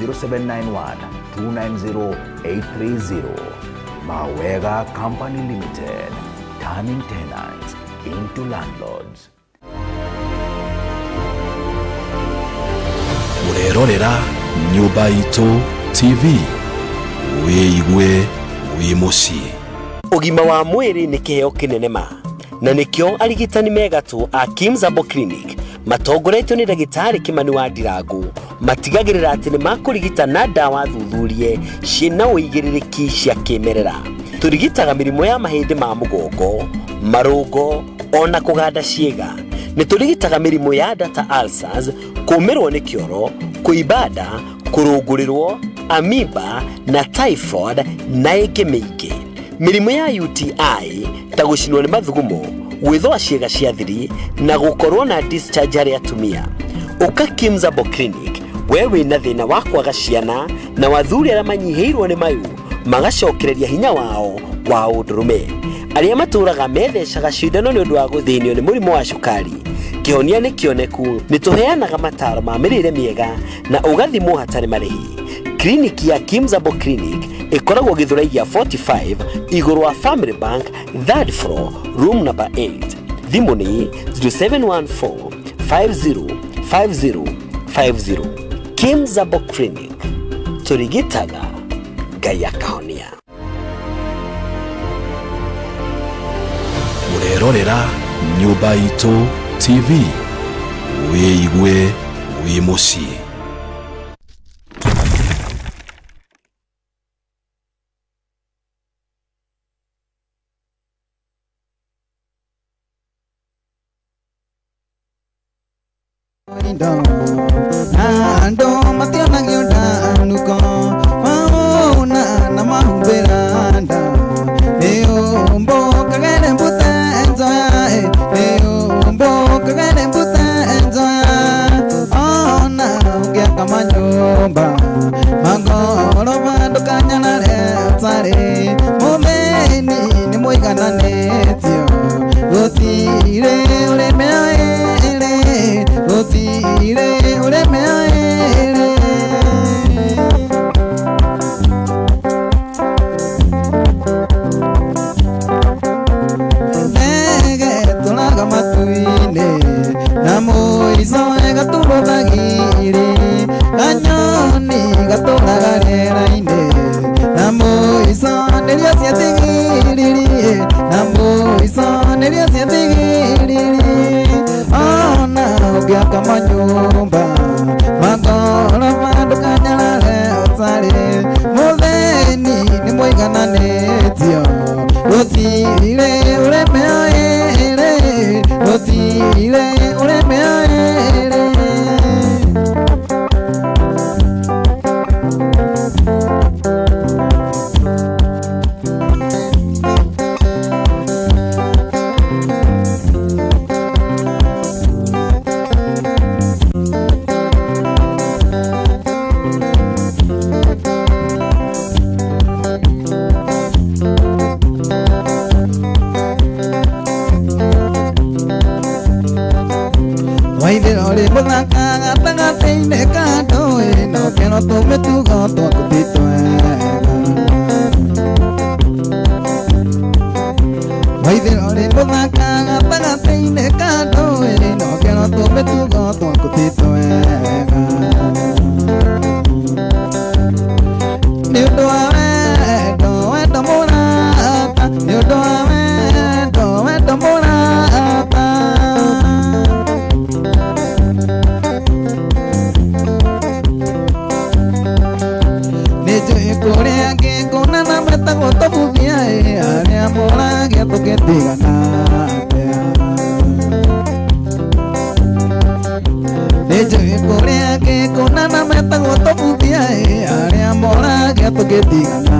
0791 290 830. Mawega Company Limited, turning tenants into landlords. Urerorera Nyumba Itu TV, wiigwe wi mucii. Ugima wa mwiri ni kiheo kinene ma na nikyo arigitani megatu a Kimzabo Clinic matongoretio ni ndagitari Kimani wa Ndirangu matigagirira ati ni makurigita na dawa thuthurie ciina uigiririki cia kimerera. Turigitaga mirimo ya mahindi ma mugongo, marungo ona kuganda ciega. Ni turigitaga mirimo ya data ulcers, kumirwo ni kioro, kuibada, kurungurirwo, amoeba na typhoid na ingĩ mĩingĩ. Mirimo ya UTI ta gucinwo ni mathugumo, gwithwa ciega cia thiri na gukorwo na discharge harĩ atumia. Uka Kimzabo Clinic wewe na thina wa kwaga ciana na wathuri arĩa manyiheirwo ni mayu magacokereria hinya wao wa undurume. Arĩa matũraga methecaga cindano nĩ ũndũ wa gũthĩnio nĩ mũrimũ wa cukari. Kĩhonia nĩ kĩoneku, nĩ tũheanaga mataro ma mĩrĩre mĩega na ũgathimwo hatarĩ marĩhi. Clinic ya Kimzabo Clinic ikoragwo Gĩthũrai 45 igũrũ wa Family Bank, 3rd floor, room number 8. Thimu nĩ 0714 505050. Kimzabo Clinic, turigitaga Ngai akahonia. Urerorera Nyumba Itu TV, wiigwe wi mucii. Ando mationa ngionda nuko maona na mahumbera anda eo tugiaka manyumba magoro mandukanyarare otari mutheni ni muigananitio rutire uremeaere rutire uremeaere Waithirori muthakaga tagate-inĩ ka ndũĩ no kĩro tũmĩtugo twaku ti twega Waithirori muthakaga tagate-inĩ ka ndũĩ no kĩro tũmĩtugo twaku ti twega nĩ ũndũ wa wendo wendo mũrata nĩ ũndũ wa wendo wendo mũrata Kuria ngikuna na metagwo tobuthia aria moragia tugitigana Nijui kuria ngikuna na metagwo tobuthia aria moragia tugitigana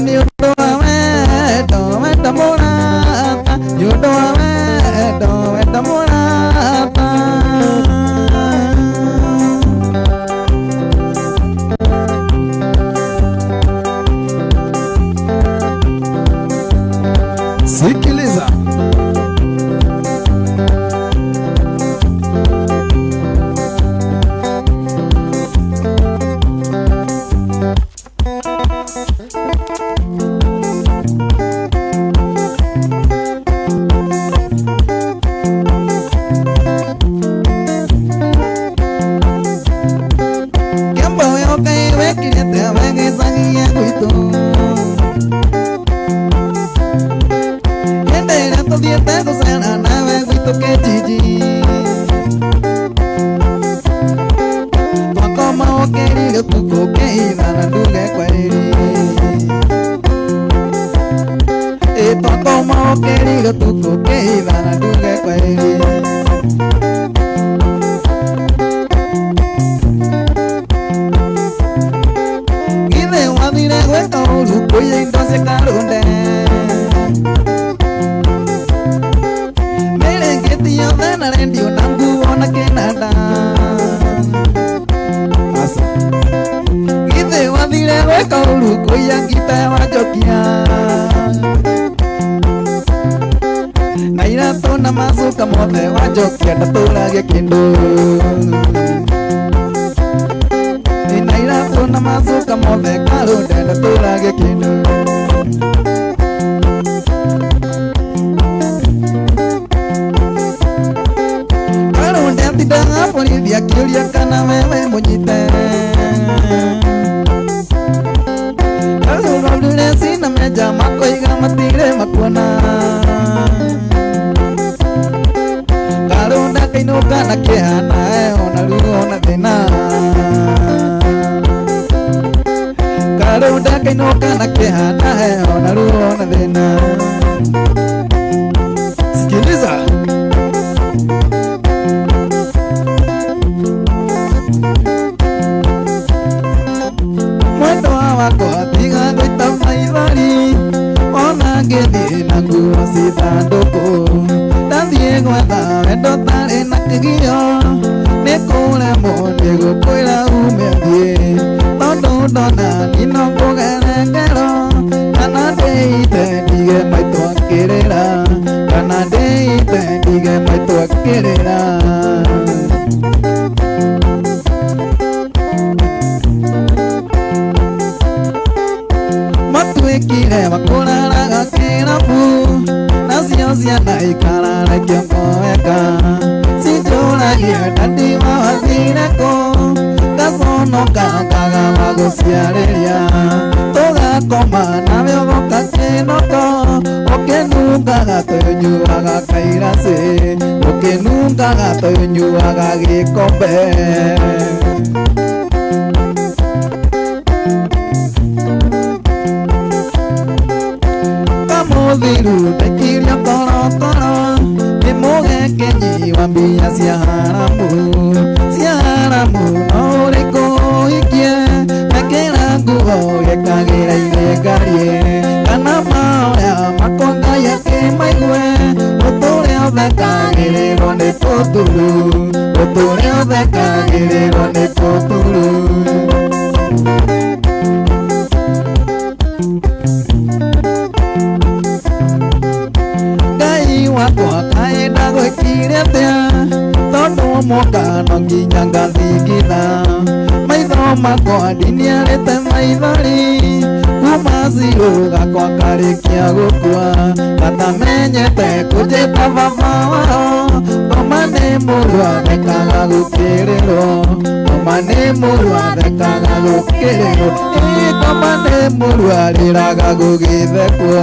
Ni ũndũ wa wendo wendo mũrata ni ũndũ wa wendo wendo mũrata Sikiliza Kiambo yoka iwekile te wegezagia gwitu Tuthiĩte gũcera nawe gwitũ Kĩnjinji twakoma ũkĩri gĩtukũ kĩhitha na nduge kwerĩ twakoma ũkĩri gĩtukũ kĩhitha na nduge kwerĩ Githĩ wathire gwĩka ũru kũiya indo cia Karũnde na rendio na nguo na kinanda Asa Githĩ wathire gwĩka ũru kũiya ngita ya Wajokia na iratũ na macuka mothe Wajokia ndatũragia kĩndũ na iratũ na macuka mothe Karũnde ndatũragia kĩndũ Ndaga borithi akĩũria kana wewe mũnyite Karũgondire cina menja makoiga matire makuona Karũnde akainũka na kĩhana ona ruo na thĩna Karũnde akainũka na kĩhana ona ruo na thĩna Sikiliza Tiga goita maithori ona ngĩthiĩ na nguo cithandũkũ ndathiĩ gwetha wendo tarĩ na kĩgio nĩ kũremwo nĩ gũkwĩra ume thiĩ tondũ ndona nino kũgere ngero kana ndĩite ndige maitũ akĩrĩra kana ndĩite ndige maitũ akĩrĩra Matuĩkire makũraraga kĩrabu nacio ciana ikararagia moweka cinjũragia ndandi wathire kũ ngaconoka ngaga wa gũciarĩria tũga wakoma nawe ogoka kinoko ukinungaga tuyuaga kairasi ukinungaga tuyuaga gikombe kamuthiru ndekiria korokoro nimugekenyi wa mbia cia haramu no uriku ikie mekira nguo gekagira irengarie kana maoya makonga yakimaigue uture othekagirirwo ni tuturu uture othekagirirwo ni tuturu Ngai wakwa kaenda gwikire atia tondu moka no nginya ngathingitha maitho makwa ndiniarite maithori kuma ciru gakwa karikia gukua gatamenyete kunjita baba wao ngoma ni mũndũ athekaga gũkĩrĩrwo ngoma nĩ mũndũ athekaga gũkĩrĩrwo ngoma nĩ mũndũ arĩraga gũgĩthekwo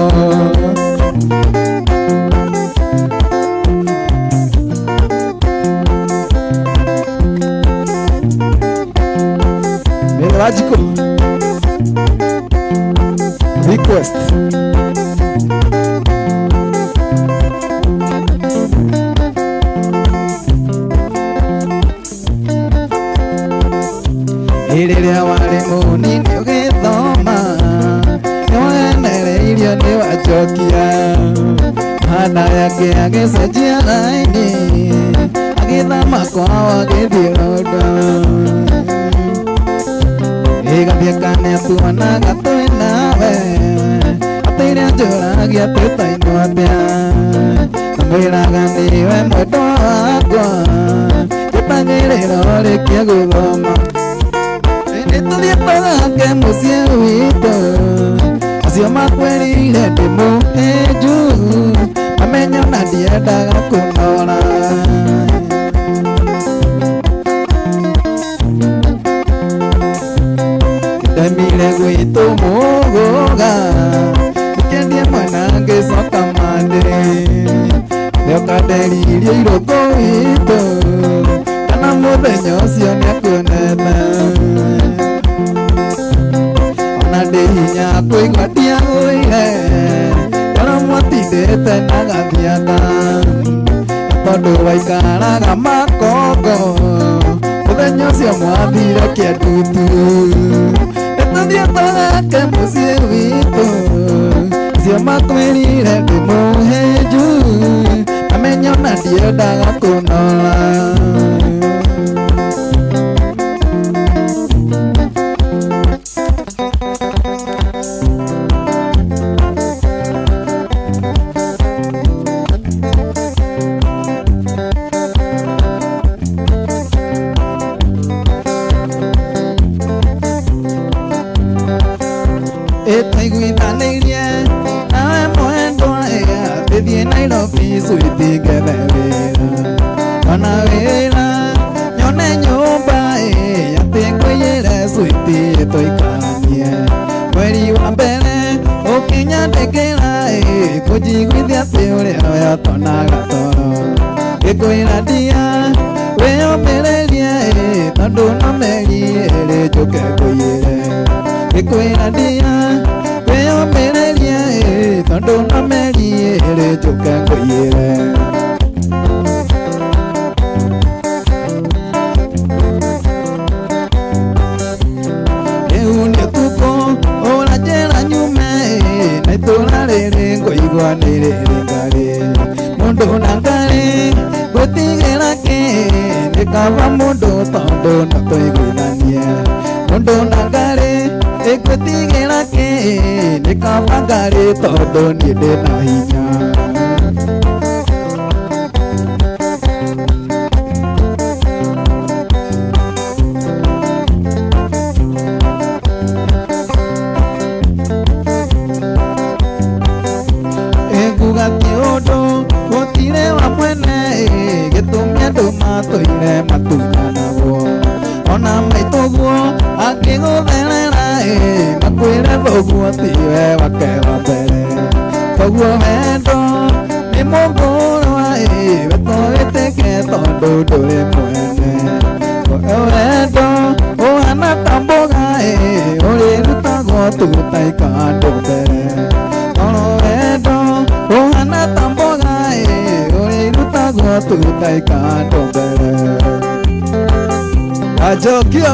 Melodical request. Iriria wari munini ugithoma niwenereirio ni Wajokia hana yake agicenjia raini agithama kwao agithie London Igathikane tuanaga twinawe Ateiria njũragia twĩtainwo atĩa Namwĩraga niwe mwendwa wakwa Tũtangĩrĩra ũrĩkia gũthoma Nĩtũthiĩ tũgake mũciĩ witũ Acio makwĩrire ndĩmũhĩnju Mamenyo na ndiendaga kũnora Ndemire gwitũ mũgũga Ikendie mwana ngĩcoka mande Nĩoka nderirie irũkũ witũ Kana mũthenya ũcio nĩekuonete Ona ndĩ hinya kũigua ndiagũire Kana mwatindĩte na gathianga Tondũ waikaraga makongo Mũthenya ũcio mwathire kĩandutu Nĩtũthiĩ tũgake mũciĩ witũ Acio makwĩrire ndĩmũhĩnju Mamenyo na ndiendaga kũnora Ĩtaiguithanĩirie nawe mwendwa Thĩthiĩ Nairobi sweetie ngethe wĩra Ona wĩra nyone nyũmba Atĩ ngũiyĩre sweetie tũikaranie Mweri wa mbere ũkinyandĩkĩra Kũnjiguithia atĩ ũrĩa weyotonaga toro Ngĩkwĩra ndia wĩyũmĩrĩrie Tondũ no meri ĩrĩ njũke ngũiyĩre Ngĩkwĩra ndia wĩyũmĩrĩrie Tondũ no meri ĩrĩ njũke ngũiyĩre Rĩu nĩ ũtukũ ũranjĩra nyume Na itũra rĩrĩ ngũigua nĩ rĩrĩ ngarĩ Mũndũ na ngarĩ gwĩtigĩra kĩ Nĩ kaba mũndũ tondũ no tũiguithanie Mũndũ na ngarĩ gwĩtigĩra kĩ Nĩ kaba ngarĩ tondũ niĩ ndĩna hinya Nguga ti ũndũ gũtirĩ wa mwene Gĩtũmi andũ matũire matunyanagwo Ona maitũguo angĩgũtherera Makwĩre uguo tiwe wake wa mbere koguo wendo nĩ mũngũrũ wa ĩwĩto wĩtĩke tondũ ndũrĩ mwene wendo ũhana ta mboga ũrĩrutagwo tũtaika andũ mbere oro wendo ũhana ta mboga ũrĩrutagwo tũtaika andũ mbere Wajokia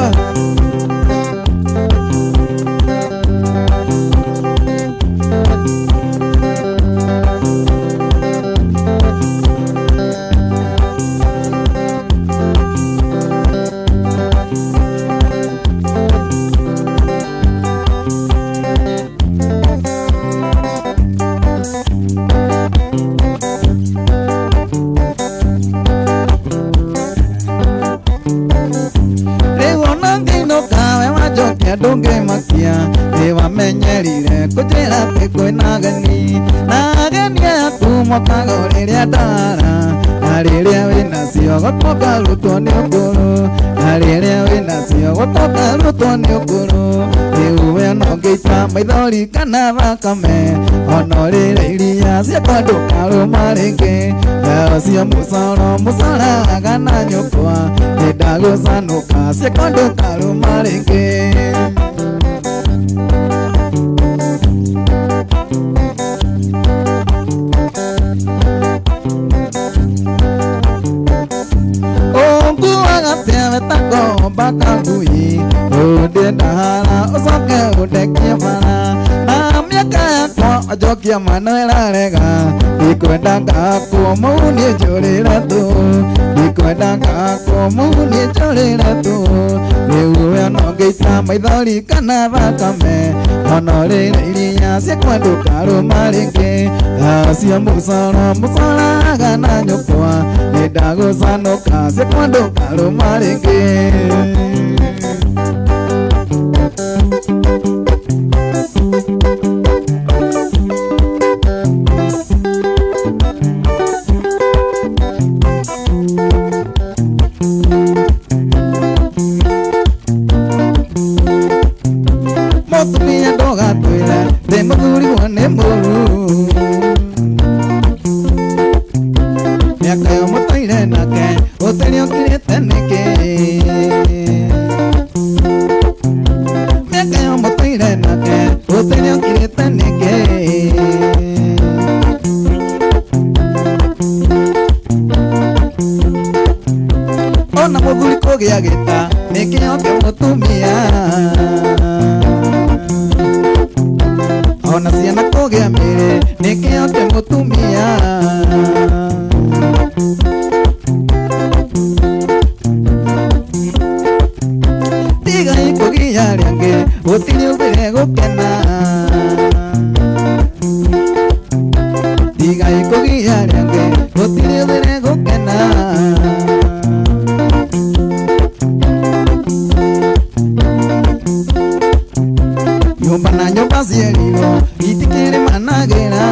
ndũngĩ makia nĩ wamenyerire kũnjĩra atĩ kwĩna ageni na ageni aku mokaga o rĩrĩa ndara na rĩrĩa wĩnacio gũtoka rutwo nĩ ũkũrũ na rĩrĩa wĩnacio gũtoka rutwo nĩ ũkũrũ rĩu we no ngĩita maithori kana thakame ona rĩrĩa iria ciakwa ndũkarũma rĩngĩ thao cia mũcoro mũcoraga na nyũkwa nĩndagũcanũka ciakwa ndũkarũma rĩngĩ baka ngui ũndĩ ndahara ũcoke ũndekie bara na mĩaka yakwa Wajokia mano ĩrarega ndikwenda ngakwo mũu niĩ njũrĩre tu ndikwenda ngakwo mũu niĩ njũrĩre tu rĩu we no ngĩita maithori kana thakame ona rĩrĩa iria ciakwa ndũkarũma rĩngĩ thao cia mũcoro mũcoraga na nyũkwa nĩndagũcanũka ciakwa ndũkarũma rĩngĩ mũtumia ndũgatwĩre ndĩ mũthuri wo nĩ mũru mĩaka yo mũtũire nake ũtĩrĩ ũkirĩte nĩkĩ mĩaka yo mũtũire nake ũtĩrĩ ũkirĩte nĩkĩ ona mũthuri kũgĩa gĩta nĩkĩo kĩa mũtumia ona ciana kũgĩa mĩrĩ nĩkĩo kĩa mũtumia tigai kũgia rĩangĩ gũtirĩ ũthire gũkena tigai kũgia rĩangĩ gũtirĩ ũthire gũkena nyũmba na nyũmba ciĩrirwo itikĩrĩ managĩra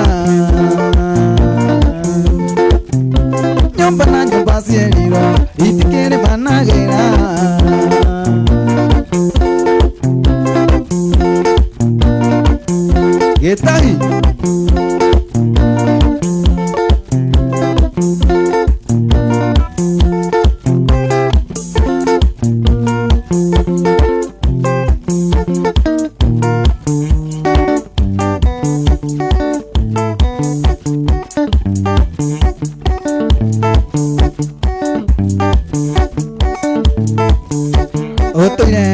nyũmba na nyũmba ciĩrirwo itikĩrĩ managĩra gĩtahi ũtũire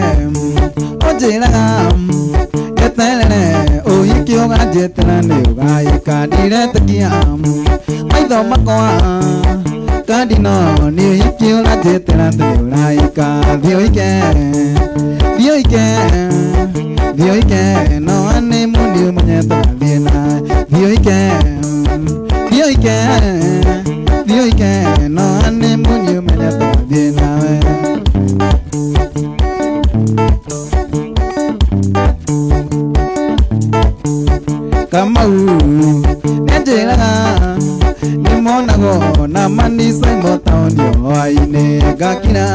ũnjĩraga eterere ũhiki ũganjĩtĩra nĩ ũgayĩka ndiretĩkia maitho makwa kandi no nĩ ũhiki ũganjĩtĩra nĩ ũrayĩka thiĩ ũhike thiĩ ũhike thiĩ ũhike no nĩ mũni ũmenyete thiĩ na thiĩ ũhike thiĩ ũhike thiĩ ũhike no nĩ mũni ũmenyete thiĩ nawe Kamau nĩnjĩraga nĩmonagwo na manisa imotaonio hwainĩ ngakira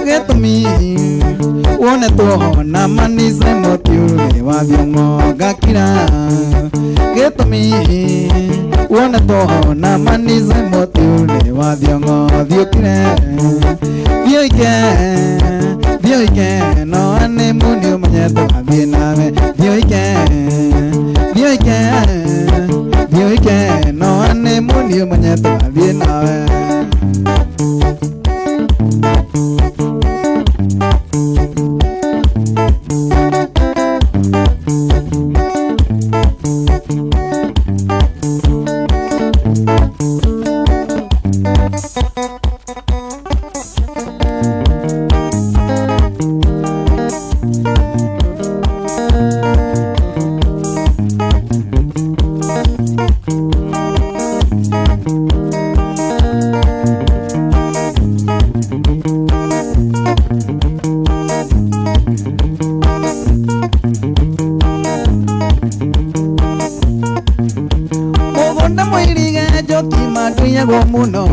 gĩtũmi Wone tuona manize motiure wavyongo gakira Gitumi Wone tuona manize motiure wavyongo vyukire Vyoike no ane muni umanyeto abinawe Vyoike no ane muni umanyeto abinawe muno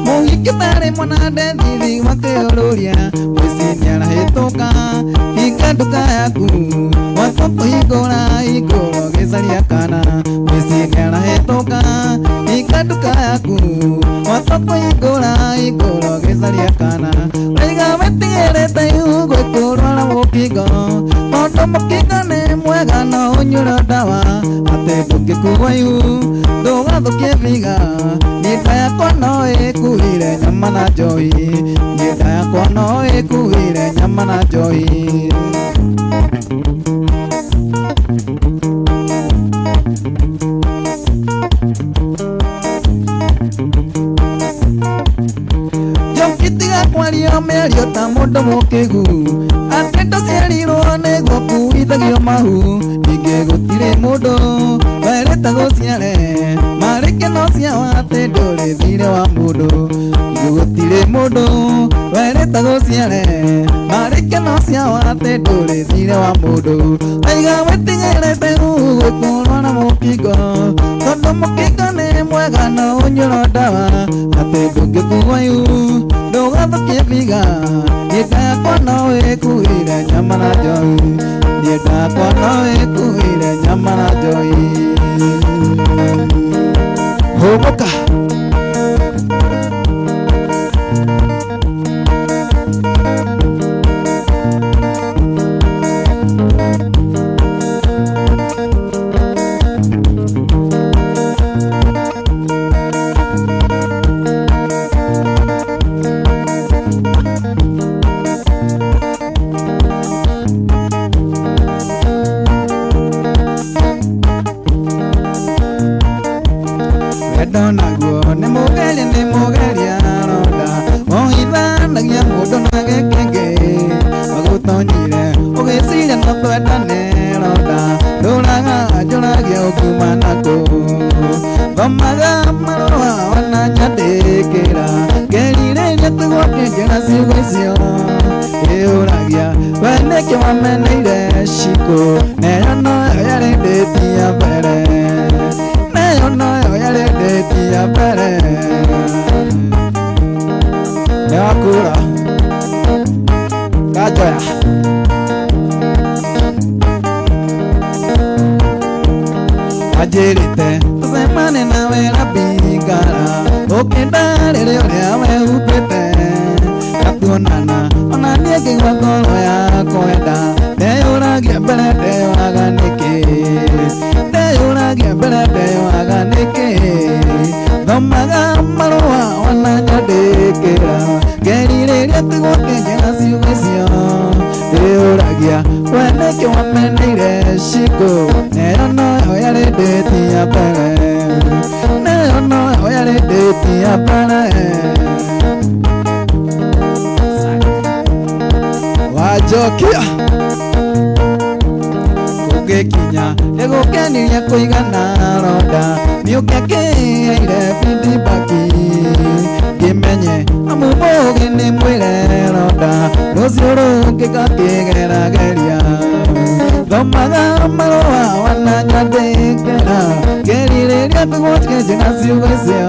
Mugikitare mwanade thiri wakeororia Mwisinyara hetoka Hikanduka yaku Watoto igoro gezaria kana Mwisinyara hetoka Hikanduka yaku Watoto igoro gezaria kana Waiga wetigere yugo ikorora mukigo Mondo mukigo ne mwega na unyura dawa Ate ndungikuwa yu Ndugathukie viga Nyita yakwa no ikuire nyama na njohi Nyita yakwa no ikuire nyama na njohi Jokitiga kwaria merio ta mundu mukigu Atendo ciarirwo niguo kuithagio mahu Ninge gutire mundu wereta guciare Marike no cia wate ndore thire wa mundu Gutire mundu wereta guciare Marike no cia wate ndore thire wa mundu Aiga wetigere gukorwo na mukingo Tondu mukingo ni mwega na unyuro dawa Ate ndungikuwa yu ndugathukie viga Nyita yakwa no ikuire nyama na njohi Nyita yakwa no ikuire nyama na njohi Hoboka Naguo ni mugeria ronda Mohithanagia mundu na gekenge Magutonyire ugiciria no twendane ronda Nduraga njuragia ukiuma naku Thomaga marua wana nyandikira Ngerireria tugoke ngena ciugo icio Iuragia we niki wameneire ciko Neyo noyo yarĩndĩtia mbere Neyo noyo yarĩndĩtia mbere Nĩwakura Kanjoya Anjĩrĩte tũcemane nawe Rabingara Ũkĩndarĩria ũrĩa wehumbĩte Gatuonana ona niĩ ngĩigua ngoro yakwenda Ndeyũragia mbere ndeyoaga nĩkĩ Ndeyũragia mbere ndeyoaga nĩkĩ Thomaga marũa ona nyandĩkĩra Ngerirĩria tugoke njĩra ciugo icio Ndeyũragia we nĩkĩ wameneire ciko Neyo noyo yarĩndĩtia mbere Neyo noyo yarĩndĩtia mbere Wajokia Ũngĩkinya nĩgũkenirie kũigana ronda Nĩũkĩkĩire feedback Ngĩmenye amu mũũgĩ nĩ mwĩre ronda Rũciũ rũngĩ ngakĩgerageria Thomaga marũa wana nyandĩkĩra Ngerirĩria tugoke njĩra ciugo icio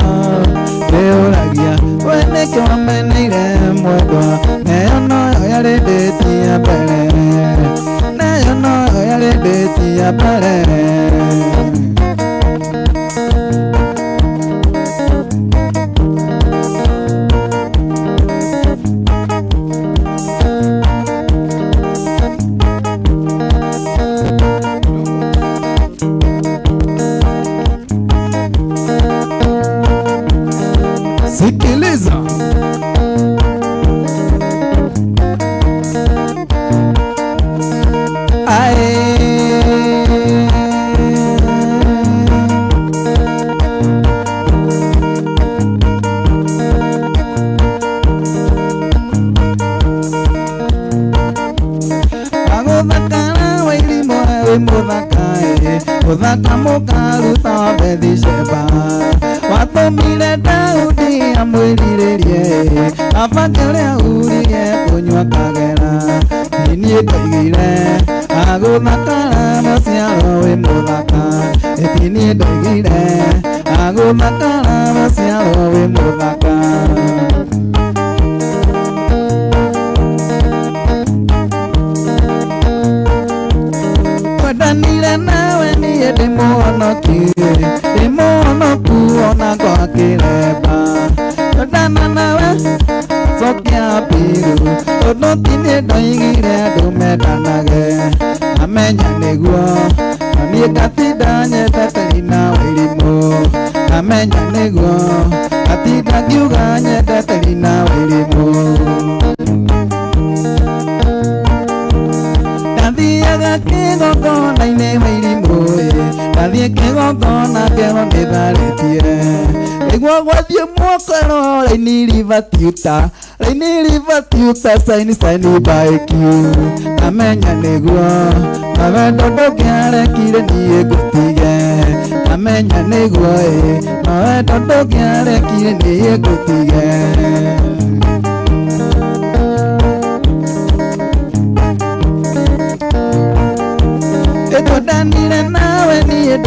Ndĩyũragia we nĩkĩ wameneire mwendwa Neyo noyo yale deti ya pere nayo no yale deti ya pere sikiliza Uthaka mukaruta bethi sheba watumire Daudi amwiririe abake uria urie kunywa kagera inie ndaigire aguthakara maciaro wi muthaka etinie ndaigire aguthakara maciaro wi muthaka Danile nawe niye demonoku ona kwa kireba Dana nawe sokia piru Odotine doigire dumedanage Amenya neguo Anie katida nyetetelina wilimo Amenya neguo Katida giuga nyetetelina wilimo Nathiaga kigongona ine wairimu Nathie kigongona kero nitharetie Iguo gwathie mwokero Raini river tuta Saini by Q Amenya niguo Mawendo ndukiarekire nie ngutige Amenya niguo Mawendo ndukiarekire nie ngutige Danile nawe niye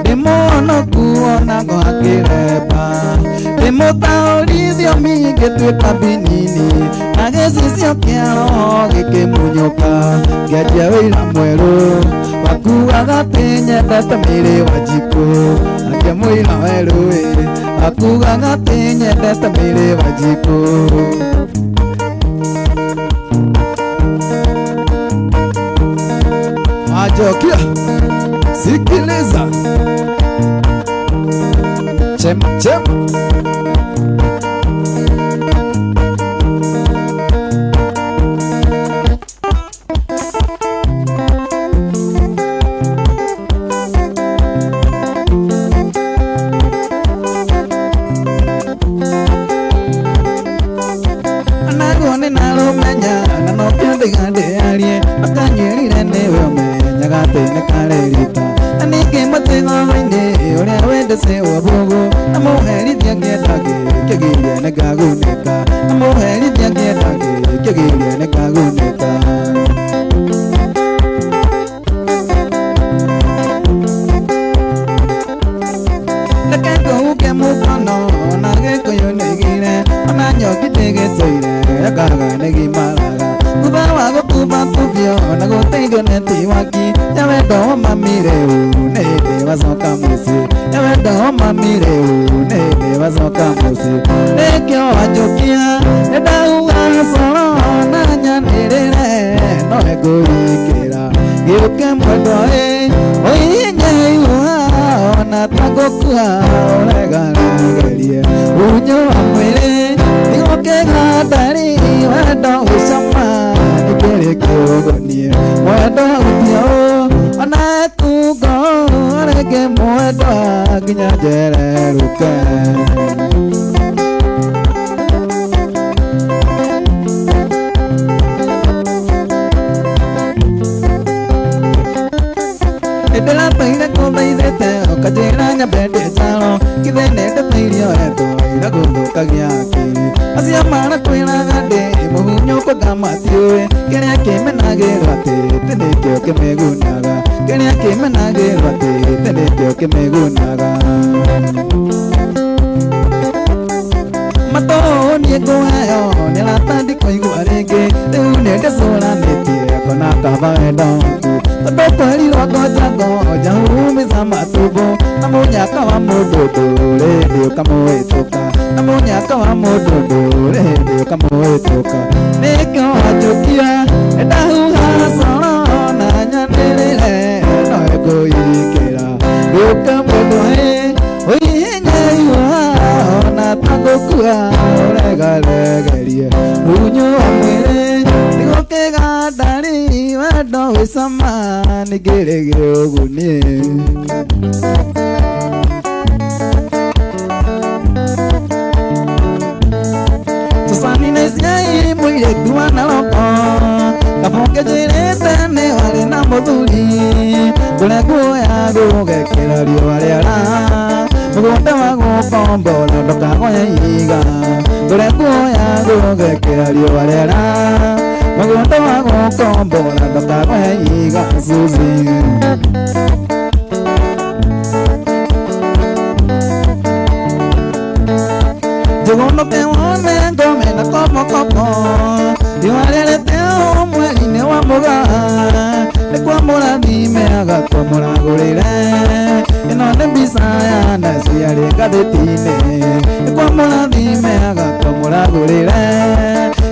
demonoku ona kwa kireba Demutaurithio mingi twika binini Agesisio kiaro gikimunyoka Ngedia wira mweru Wakuaga tinyendete miri wa jiko Ake mwira weru Wakuaga tinyendete miri wa jiko Wajokia sikiliza chema Anagone narumenya nanopyandigande arie akanyirire niwe Nyagate karerita Anike mateng'o-inĩ ũrĩa wendece wabugu Amuherithia ngĩendage kĩgiria nĩkagunĩka Amuherithia ngĩendage kĩgiria nĩkagunĩka Reke ngũhuke mũkono na gĩkũyũ nĩgire Ona nyoki ndĩgĩtũire akaga nĩgimaraga Thutha wa gũkuba tũbio na gũteithio nĩ tiwaki Nyawendo mamire nĩ hĩndĩ wacoka mũciĩ Nyawendo mamire nĩ hĩndĩ wacoka mũciĩ Nĩkĩo Wajokia nĩndauga coro na nyanĩrĩre nowe ngũrikĩra gĩũke mwendwa ũihinye ihuha ona ta ngũkua ũregaregerie Unyo wa mwĩrĩ nĩgũkĩgandari wendo gũcama nĩkĩrĩ kĩũgonie Mwendo ũtio ona ekungo areke mwendwa nginya njererũke Ndĩrateire kũthaithĩte ũkanjĩra nyambe ndĩcaro Githĩ nĩndĩteirio endwo ira gũthũkagia akiri Acio marakwĩraga ndĩ mũhunyũkũ ngamatiũĩ Kĩrĩa kĩmenagĩrwo atĩ tĩ nĩkĩo kĩmĩgunaga Kĩrĩa kĩmenagĩrwo atĩ tĩ nĩkĩo kĩmĩgunaga matoni ngoyo ni latandi koigua ringi riu ni ndicũranĩtie kona kaba wendongu tondũ kweri rwagonja hurumiza matumbo na mũnyaka wa mũndũ ndũrĩ ndĩ ũkamũhĩtũka na mũnyaka wa mũndũ ndũrĩ ndĩ ũkamũhĩtũka nĩkĩo Wajokia ndahuha coro na nyanĩrĩre no ĩkũikĩra gũka mũndũ ũihinyeiwa ona tagũkua ũregalegerie runyu wa mwĩrĩ nĩgũkĩgandari wendo wĩcama nĩngĩrĩgĩre ũgunie tũcanine ciai mũirĩtu wana roko kabonge njĩrĩte nĩ warĩ na mũthuri kũrĩa nguoya gũgekĩra riũa rĩara mũgũnda wa gũkombora ndũkagoye iga kũrĩa nguoya gũgekĩra riũa rĩara mũgũnda wa gũkombora ndũkagoye iga Suzy Jogonoke wone ngome na komo riũa rĩrĩteo mweri-inĩ wa Mũgaa nĩ kwamũrathime agakwamũragũrĩre ĩno nĩ mbica ya naci arĩ ngathĩti-inĩ nĩ kwamũrathime agakwamũragũrĩre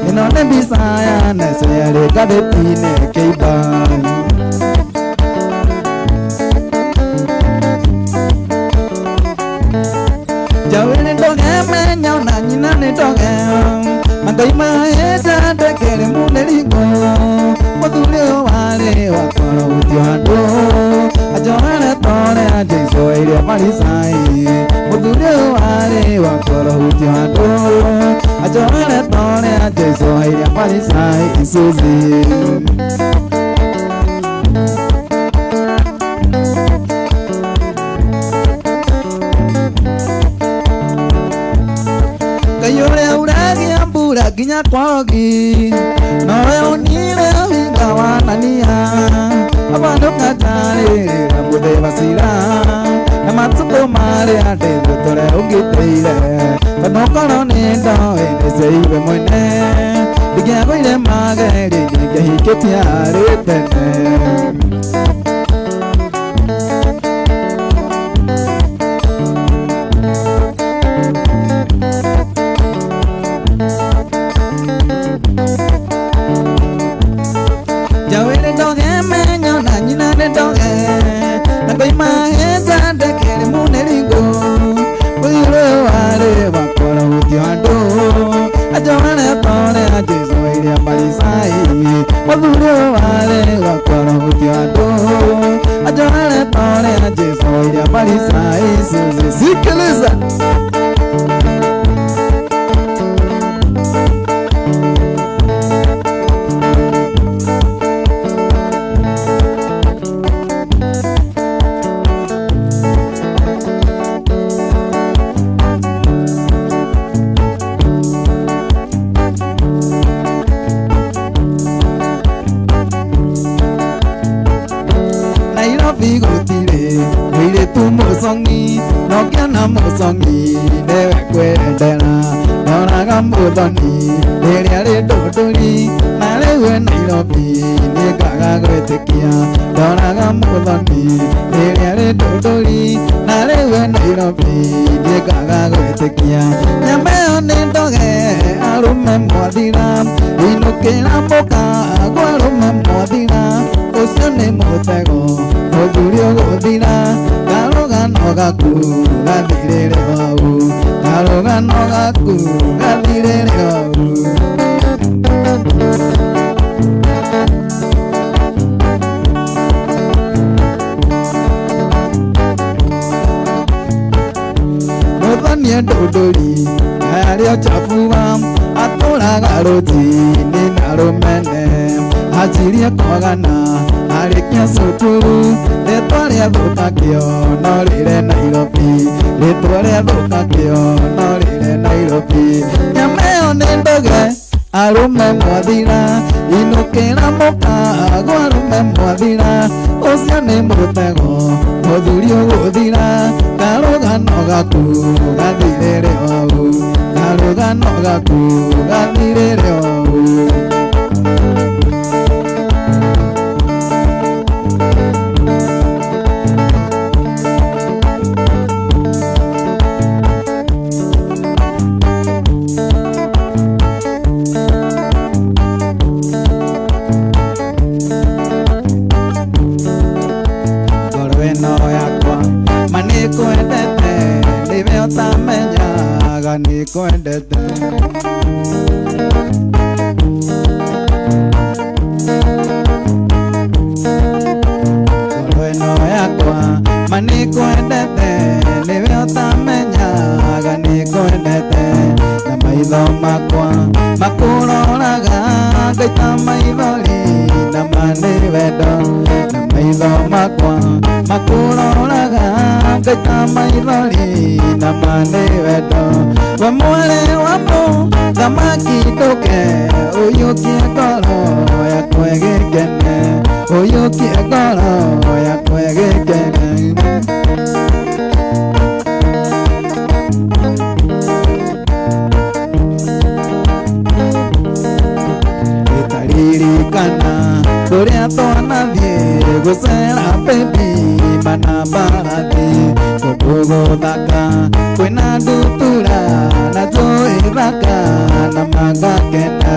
ĩno nĩ mbica ya naci arĩ ngathĩti-inĩ kĩimba Jawĩrĩ ndũgemenya ona nyina nĩ ndoge Ngai mahĩnja ndekere mũnĩringo mũthuri ũyũ warĩ wakora ũtio handũ ajoere tore a Jesũ ĩrĩa marisai mũthuri ũyũ warĩ wakora ũtio handũ ajoere tore a Jesũ ĩrĩa marisai Suzy Kayore uragia mbura nginya kwagi nowe unire hinga wanania abandu kajarĩra mũthemba cira na matukũ marĩa ndĩthũ tũre ũngĩteire tondũ korwo nĩ ndoĩ nĩceiwe mwene ndingĩagũire mageri nyingĩhikĩtie arĩ tene Jawĩrĩ ndũgemenya ona nyina nĩ ndoge na Ngai mahĩnja ndekere mũnĩringo mũthuri ũyũ warĩ wakora ũtio handũ ajoere tore a Jesũ ĩrĩa marisai mũthuri ũyũ warĩ wakora ũtio handũ ajoere tore a Jesũ ĩrĩa marisai Suzy sikiliza Vigotire mũirĩtu mũcongi nokiona mũcongi nĩwe kwendera ndoraga mũthoni rĩrĩa rĩ ndũndũri na rĩu e Nairobi nĩngaga gwĩtĩkia ndoraga mũthoni rĩrĩa rĩ ndũndũri na rĩu e Nairobi nĩngaga gwĩtĩkia nyama ĩyo nĩ ndoge arũme mwathira inũkĩra mũka gwa arũme mwathira ũcio nĩ mũtego mũthuri ũgũthira karũgano gaku gathirĩre hau karũgano gaku gathirĩre hau mũthoni ndũndũri arĩa chafuwa atũraga rũti-inĩ na rũmene anjirie kwagana arĩkia cukuru rĩtwa rĩa thũkangio no rĩre Nairobi rĩtwa rĩa thũkangio no rĩre Nairobi nyama ĩyo nĩ ndoge arũme mwathira inũkĩra mũkago arũme mwathira ũcio nĩ mũtego mũthuri ũgũthira karũgano gaku gathirĩre hau rugano gaku gathirire ou Kwendete Bueno yakwa mani kwendete niwe utamenyaga ni kwendete na maitho makwa makuroraga ngaita maithori na mani wendo na maitho makwa makuroraga ngaita maithori na mani wendo we mwere wamo thamaki nduke uyukie ngoro yakwa gĩkene uyukie ngoro yakwa gĩkene ĩtaririkana kũrĩa twanathiĩ gũcera baby mana mbarathi kũndũ gũthaka kwĩna ndutura na njũĩ thaka na magakena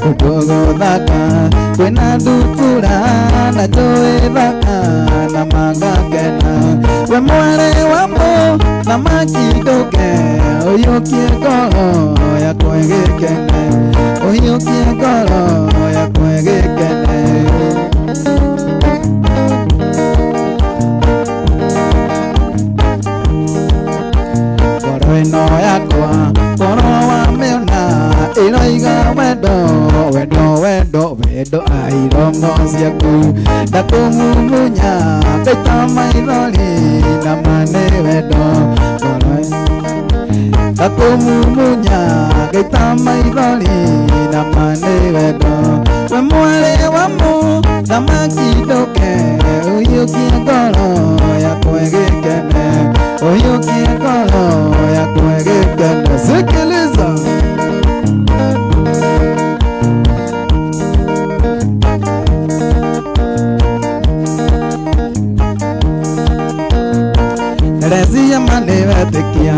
kũndũ gũthaka kwĩna ndutura na njũĩ thaka na magakena we mwere wamo thamaki nduke ũyũkie ngoro yakwa gĩkene ũyũkie ngoro yakwa gĩkene no yakwa koro wa miona iroiga wendo wendo wendo wendo airomo ciaku ndakumumunya ngaita maithori na mane wendo koro ndakumumunya ngaita maithori na mane wendo we mwere wamo thamaki nduke uyukie ngoro yakwa gĩkene uyukie ngoro yakwa gĩkene sikiliza Resia mane wetikia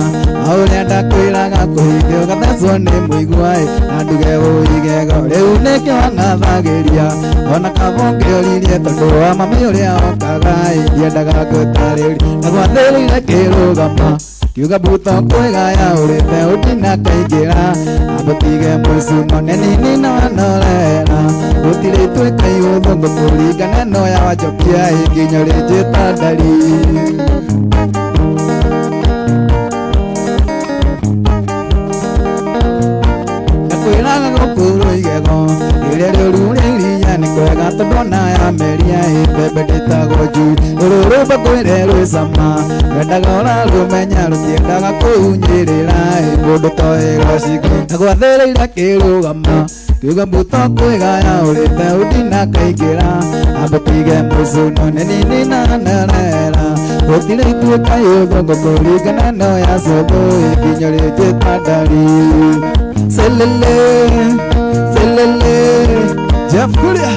auria ndakwiraga kuhithio gathecwo ni muiguai na nduge uigego riu nikio anathagiria ona kabonge oririe tondu wa mami uria okagai ndiendaga ngũtarĩri na gwathĩrĩire kĩrũgama kiuga mbuto kwĩgaya ũrĩte ũtina kaingĩra ambũtige mũicumo nĩnini na wanorera gũtirĩ ituĩka ihũthũ ngũkũringana no ya Wajokia nginya rĩnjĩta ndari nakwĩraga gũkũrũ igego rĩrĩa rĩũru rĩria nĩ kwega tondũ ona ya meria mbembe ndĩtagwo njui rũrũrũmba kwĩre rwĩ cama wendaga ũrarũmenya rũtiendaga kũhunyĩrĩra mũndũ toĩ gwacingo na gwathĩrĩire kĩrũgama kiuga mbuto kwĩgaya ũrĩte ũndina kaingĩra ambũtige mũcuno nĩnini na nerera gũtirĩ ituĩka yũthũ ngũkũringana no ya cũthũ nginya rĩnjĩta ndari selele selele Jeff Kuria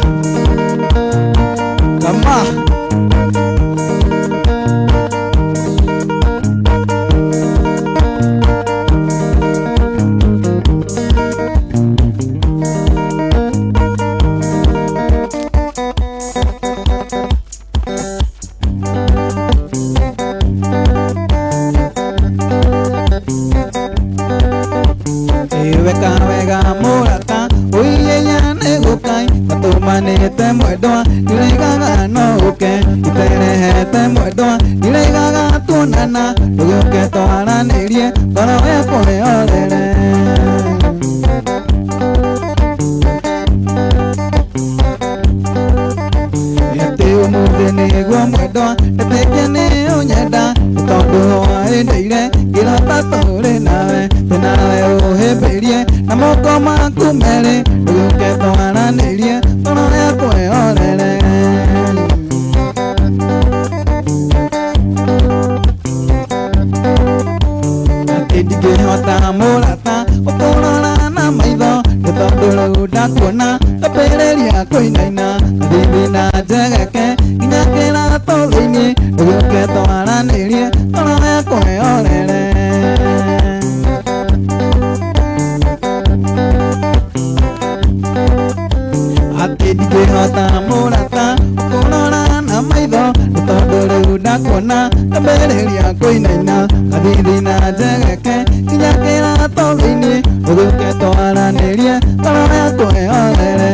kama wega murata uiyenya negukai atumanite mwendwa ndiraigaga no uke iterehete mwendwa ndiraigaga tuonana ndũgĩũke twaranĩrie ngoro ĩkũrĩorere ati ũmũthĩ nĩguo mwendwa ĩtĩkia nĩ ũnyenda tondũ waĩndĩire ngĩrota tũrĩ nawe nawe ũhĩmbĩrie na moko maku merĩ ndũgĩũke twaranĩrie ngoro ĩkũrĩorere ati ndingĩhota mũrata Thina njegeke Kinyakira tondini Uguke twaranirie Toro ya kwehorere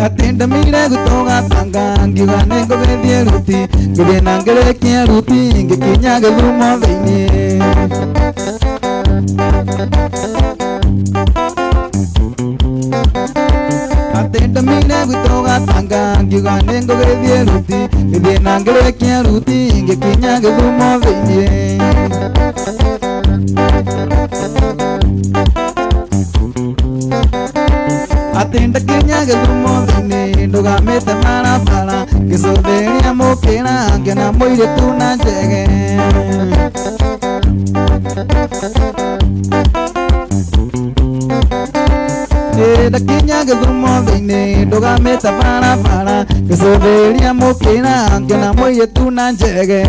Atinda mire gutoga tanga ngiuga nengo gethie ruti ngithie na ngerekia ruti ngikinya githumo thiini Atinda mire gutoga tanga ngiuga nengo gethie ruti ngithie na ngerekia ruti ngikinya githumo thiini Atinda kinya githumo thiini ndugamite barabara ngicuthiria mukira ngiona muiritu na njege Atinda kinya githumo thiini ndugamite barabara ngicuthiria mukira ngiona muiritu na njege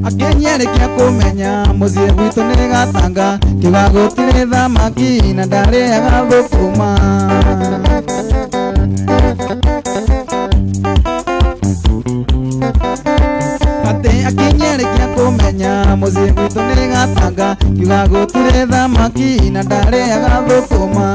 Akenyerikia kumenya muciĩ gwitũ nĩ gatanga kiuga gũtirĩ thamaki na ndarĩaga thũkũma Atĩ akenyerikia kumenya muciĩ gwitũ nĩ gatanga kiuga gũtirĩ thamaki na ndarĩaga thũkũma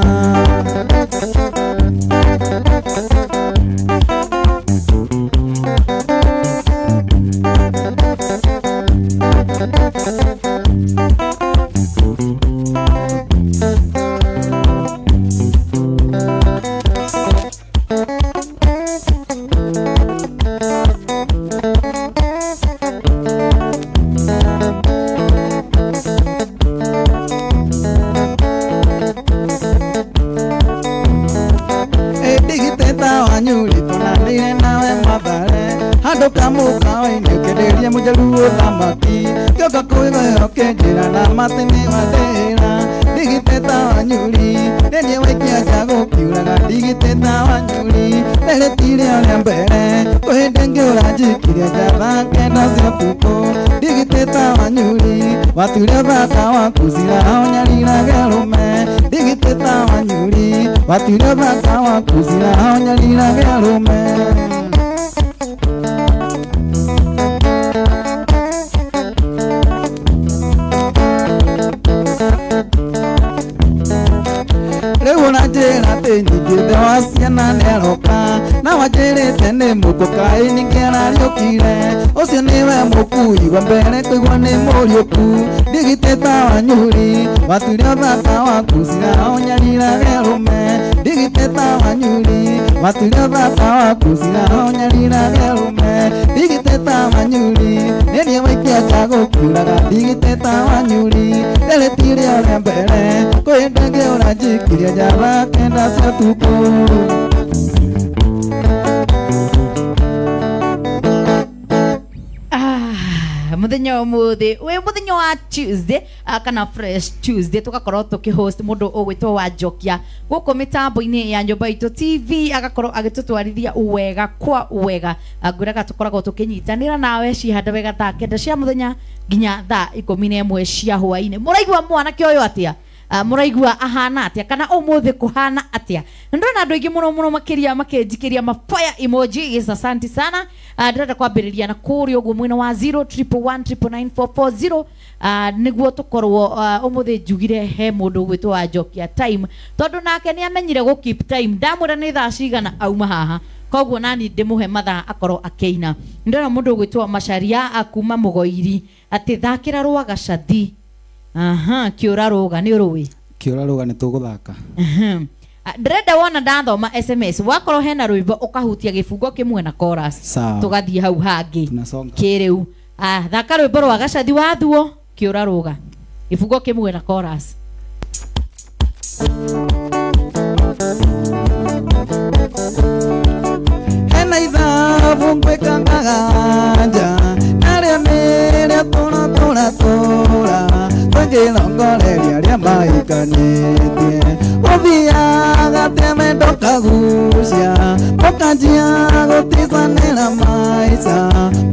Mujaluo thamaki kioka kuigoyo kenjira na matini wadera digiteta wanyuri nenie waikia jago kiuraga digiteta wanyuri neretire ole mbere kuhinde ngiurajikiria java kenda cio tuko digiteta wanyuri watuire baka wakuzira onyarira gerume digiteta wanyuri watuire baka wakuzira onyarira gerume Njĩra tĩnyingĩte wa ciana nĩaroka na wanjĩrĩte nĩ mũkũkaĩ ningĩarariũkire ũcio nĩwe mũkui wa mbere kũigua nĩ mũriũku digiteta wanyuri watuire thaka wakuzira onyarira gerume digiteta wanyuri watuire thaka wakuzira onyarira gerume digiteta wanyuri nenie waikia jago kiuraga digiteta wanyuri neretire ole mbere kuhinde ngiurajikiria java kenda cia tuko muthenya umuthi we muthenya wa Tuesday kana fresh Tuesday tugakorwo tukihost mundu ugwitwo Wajokia guku mitambo-ini ya nyumba itu TV agakorwo agitutwarithia uwega kwa uwega nguraga tukoragwo tukinyitanira nawe cihanda wega thaa kenda cia muthenya nginya thaa 11 cia hwaini muraigua mwanake uyu atia muraigua ahana atia kana umuthi kuhana atia ndona andu aingi muno makiria makinjikiria mafire emojis asante sana ndirenda kwambiriria na kuri uguo mwina wa 0111999440 niguo tukorwo umuthi njugire he mundu gwitwo Wajokia time tondu nake ni amenyire go keep time ndamwira ni thaa cigana auma haha koguo nani ndimuhe mathaa akorwo akeina ndona mundu gwitwo Macharia akuma Mugoiri ati thakira rwa gacathi kiura ruga ni urui kiura ruga ni tuguthaka ndrenda wona ndathoma SMS wakorwo hena rwimbo ukahutia gifungo kimwe na chorus tugathie hau hangi kiriu thaka rwimbo rwa gacathi wathuo kiura ruga gifungo kimwe na chorus hena ithaa mavungwe kangaganja naria meria tora tora tora tangilongoreria ria maikanĩtie ũthiaga temendo kagucia mũkanjia gũtisanĩra maica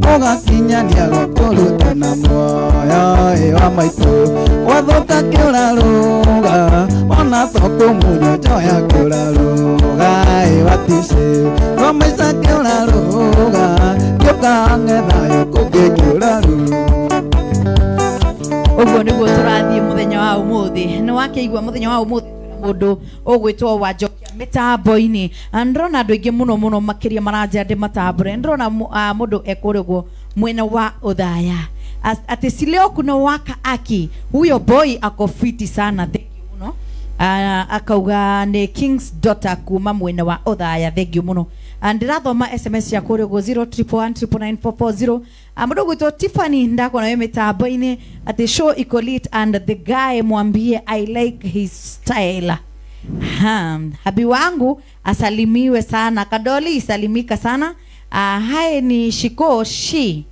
mũgakinyania gũkũrutana muoyo wa maitũ wathoka kĩũrarũga ona tokũmunywo njoya kĩũrarũga watishe wa maica kĩũrarũga gĩũkange thayũ kũngĩ kĩũrarũga. Uguo niguo turathie muthenya wa umuthi ni wakeigua muthenya wa umuthi mundu ugwitwo Wajokia mitambo-ini ndrona andu aingi muno makiria maranja ndi matambure ndrona mundu ekuriguo mwena wa uthaya ati sileo kuna waka aki huyo boy ako fiti sana thank you muno akauga ni King's daughter kuma mwena wa uthaya thank you muno ndirathoma SMS ya kuriguo 011994440 mundu gwitwo Tiffany ndakona we mitambo-ini ati show iko lit and the guy mwambie I like his style. Habi wangu asalimiwe sana, Kadoli isalimika sana. Hai ni Shiko Shi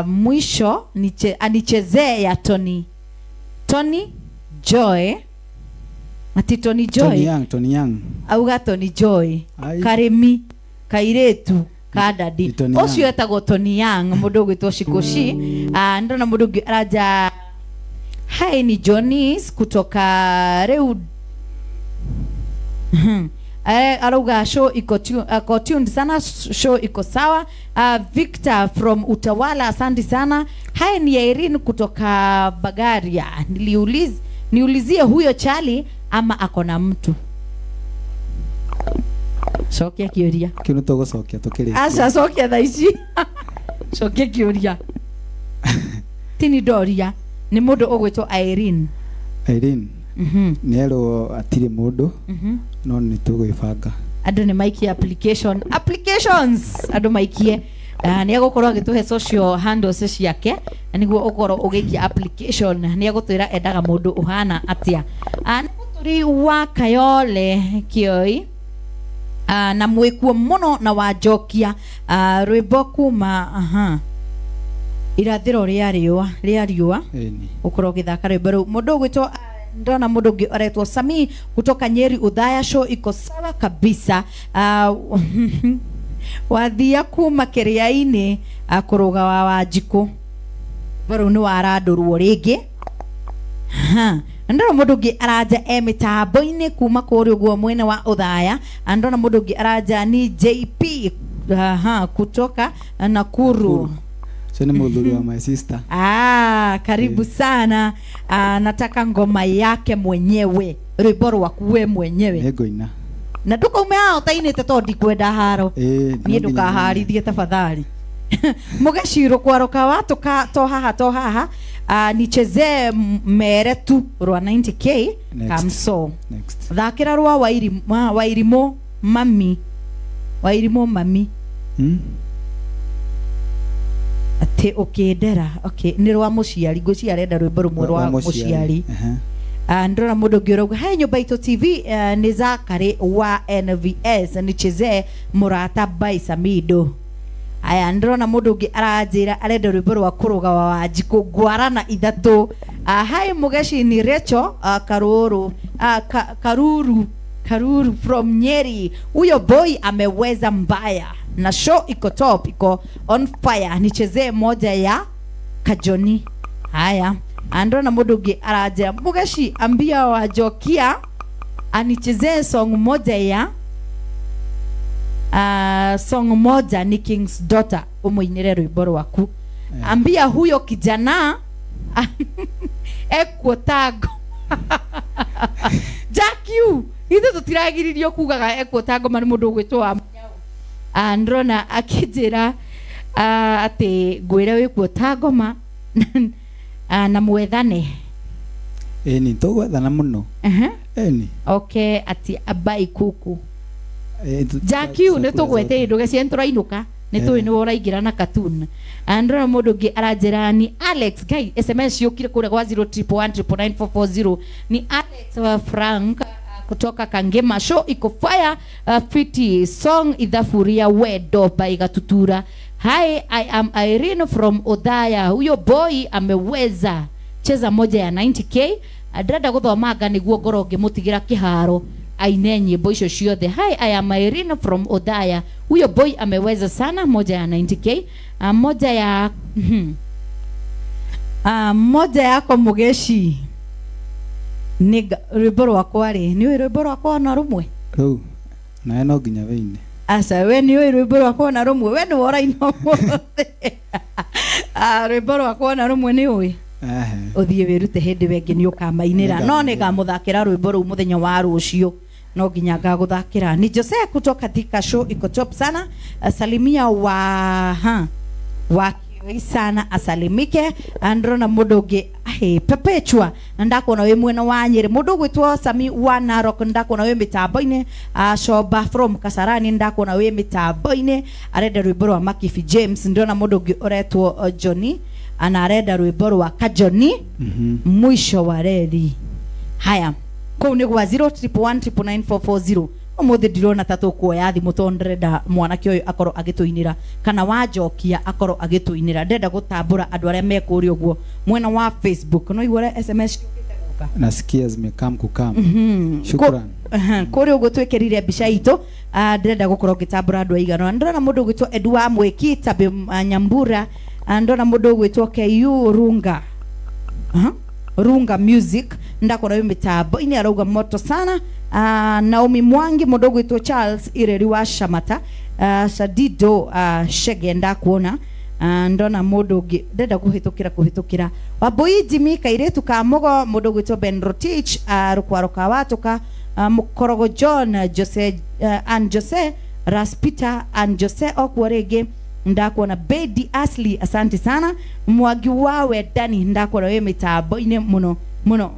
mwisho anichezee ya Tony Joy ati Tony Joy Tony Young auga Tony Joy Karemi Kairetu kadadi ocio etagwo Tony Young mundu gwitwo Shiko Shi ndona mundu araja hai ni Johnny's kutoka Reu arauga show iko tuned sana, show iko sawa. Victor from Utawala asante sana. Hai ni Irene kutoka Bagaria. Niulizie huyo chali ama akona mtu. Sokia kioria. Kino togo sokia tokele. Asa sokia thaici. Sokia kioria. Tini Doria ni mundu ogwitwo Irene. Irene. Nero atire mundu. No ni tugwibanga. Andu ni maikie applications. Andu maikie ni agukorwo agituhe social handles ciake niguo ukorwo ugikia application ni agutwira endaga mundu uhana atia. Ni muturi wa Kayole Kioi. Na mwikuo muno na Wajokia rwimbo kuma irathiro ria riua ukorwo githaka rwimbo ru mundu gwitwo ndona mundu ngi aretwo Sami kutoka Nyeri Uthaya show iko sawa kabisa. Wathia kuma Kiria-ini kuruga wa Wanjiku baru ni waradurwo ringi ndona mundu ngi araja mitambo-ini kuma kuri uguo mwena wa Uthaya ndona mundu ngi araja ni JP kutoka Nakuru. Sasa mudhuri wa my sister. Karibu sana. Nataka ngoma yake mwenyewe. Rwimbo rwaku we mwenyewe. Ego ina. Na ndukauma hao tainite tondi kwenda haro. Ni ndukaharithie tafadhali. Mugashiro kwaroka watu ka tohaha nichezee meretu rwa 90k kamso. Next. Thakira rwa wairimo mami. Ate okendera ni rwa muciari nguciarenda rwimbo rumwe rwa muciari. Ndora mundu ngiuga hai nyumba itu TV ni Zakari wa NVS nichezee murata by Samido. Aya ndona mundu ngi aranjira arenda rwimbo rwa kuruga wa Wanjiku ngwarana ithatu. Hai mugeshi ni Recho Karuru from Nyeri. Huyo boy ameweza mbaya na show iko top, iko on fire. Nichezee moja ya Kajoni. Haya andona mundu ngi araja mugeshi ambia Wajokia anichezee song moja ya song moja ni King's daughter umuinire rwimbo rwaku. Ambia huyo kijana ekwotago Jakiu ithu tutiragiririo kugaga ekwotago mari mundu gwitwo wa androna akijira ati ngwire wikwota ngoma na mwethane ni tugwethana muno ni okay ati abai kuku Jakiu ne tugwete nduge cientura inuka ni tui ni woraingira na cartoon androna mundu ngi aranjira ni Alex guy SMS yukire kure kwa 011994440 ni Alex wa Frank kutoka Kangema show iko fire fiti song Idhafuria Wedo by Gatutura. Hi, I am Irene from Odaya. Huyo boy ameweza cheza moja ya 90k. Adrada guthomaga niguo ngoro ngimutigira kiharo aine nyimbo icio ciothe. Hi, I am Irene from Odaya. Huyo boy ameweza sana moja ya 90k. Moja ya moja yako Mugeshi ni rwimbo rwakwa ri ni rwimbo rwakwa na rumwe Rau na no nginya weine asa we ni rwimbo rwakwa na rumwe we ni woraino rwimbo rwakwa na rumwe ni uwi uthie wirute hindi wengi ni ukamainira no ni gamuthakira rwimbo ru muthenya wa rucio no nginya ngaguthakira ni Jose kutoka Thika show iko top sana. Salimia wa sana asalimike androna mudoge Perpetua ndakona we mwena wa Nyeri mundu gwitwo Sami wa Narok ndakona we mitambo-ine Shoba from Kasarani ndakona we mitambo-ine arenda rwimbo rwa Makifi James ndona mundu ungi uretwo Johnny ana arenda rwimbo rwa Kajoni mwisho wa reli. Haya kou ni gwa 011999440 umuthi ndirona tatu kuoya thimu tondrenda mwanake uyu akoro agituinira kana Wajokia akoro agituinira ndenda gutambura andu aria mekuri uguo mwena wa Facebook no igore SMS nasikia zimekam kukam shukran kuri uguo twekirire mbica itu ndenda gukorwo ngitambura andu aigana ndona mundu gwitwo Edwa Mweki Tabe Nyambura ndona mundu gwitwo KU Runga Runga Music ndakora we mitambo ini arauga moto sana. Naomi Mwangi mundu gwitwo Charles Ireri wa Shamata Sadido Shege ndakuona ndona mundu ungi ndenda kuhitukira Waboi Jimmy Kairetu ka Mogo mundu gwitwo Ben Rotich rukwaroka watuka Mukorogo John Jose and Jose Raspita and Jose okwarege ndakuona Bedi Asli asante sana. Mwagi wawe Dani ndakuona we mitambo ine muno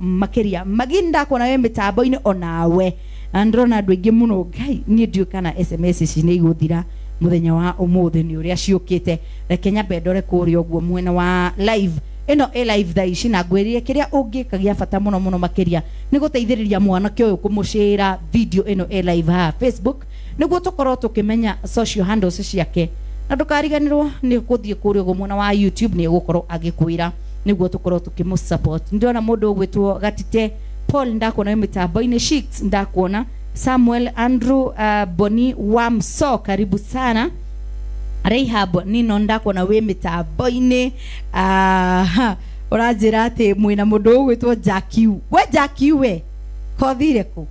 makeria maginda kona we mitambo ine onawe androna andu aingi muno ngai ni ndio kana SMS cine iguthira muthenya wa umuthi ni uria ciukite reke nyambe ndore kuria uguo mwena wa live ino live thaici na ngwiririe kiria ungikagia bata muno makeria ni guteithiriria mwanake uyu kumushare video ino live ha Facebook niguo tukorwo tukimenya social handles ciake na ndukariganirwo ni kuthie kuria uguo mwena wa YouTube ni gukorwo agikwira niguo tukorwo tukimusupport. Ndiona mundu ugwitwo Gatite Paul ndakuona we mitambo-ine Shicks ndakuona Samuel Andrew Boni Wamso karibu sana. Rehab nino ndakuona we mitambo-ine uranjira ati mwina mundu ugwitwo Jakiu we Jakiu we kothire ku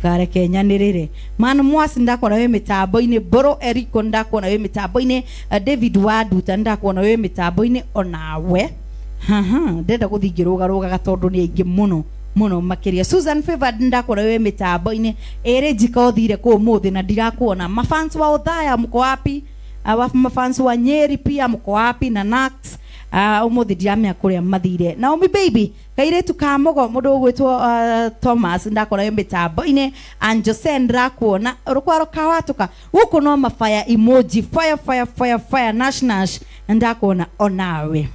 kare Kenya nirire man mwasi ndakuona we mitambo-ine Boro Eriko ndakuona we mitambo-ine David Waduta ndakuona we mitambo-ine onawe ndenda guthingiruga rugaga tondu ni aingi muno makiria. Susan Favored ndakora we mitambo-ine ere jika uthire ku muthi na ndirakuona mafans wa Odaya mko wapi mafans wa Nyeri pia mko wapi na Nax umuthi ndiramenya kuria mathire. Naomi Baby Kairetu ka Mogo mundu gwitwo Thomas ndakora we mitambo-ine and Jose ndakuona rukwaro ka watuka guku no mafire emoji fire nash ndakuona onawe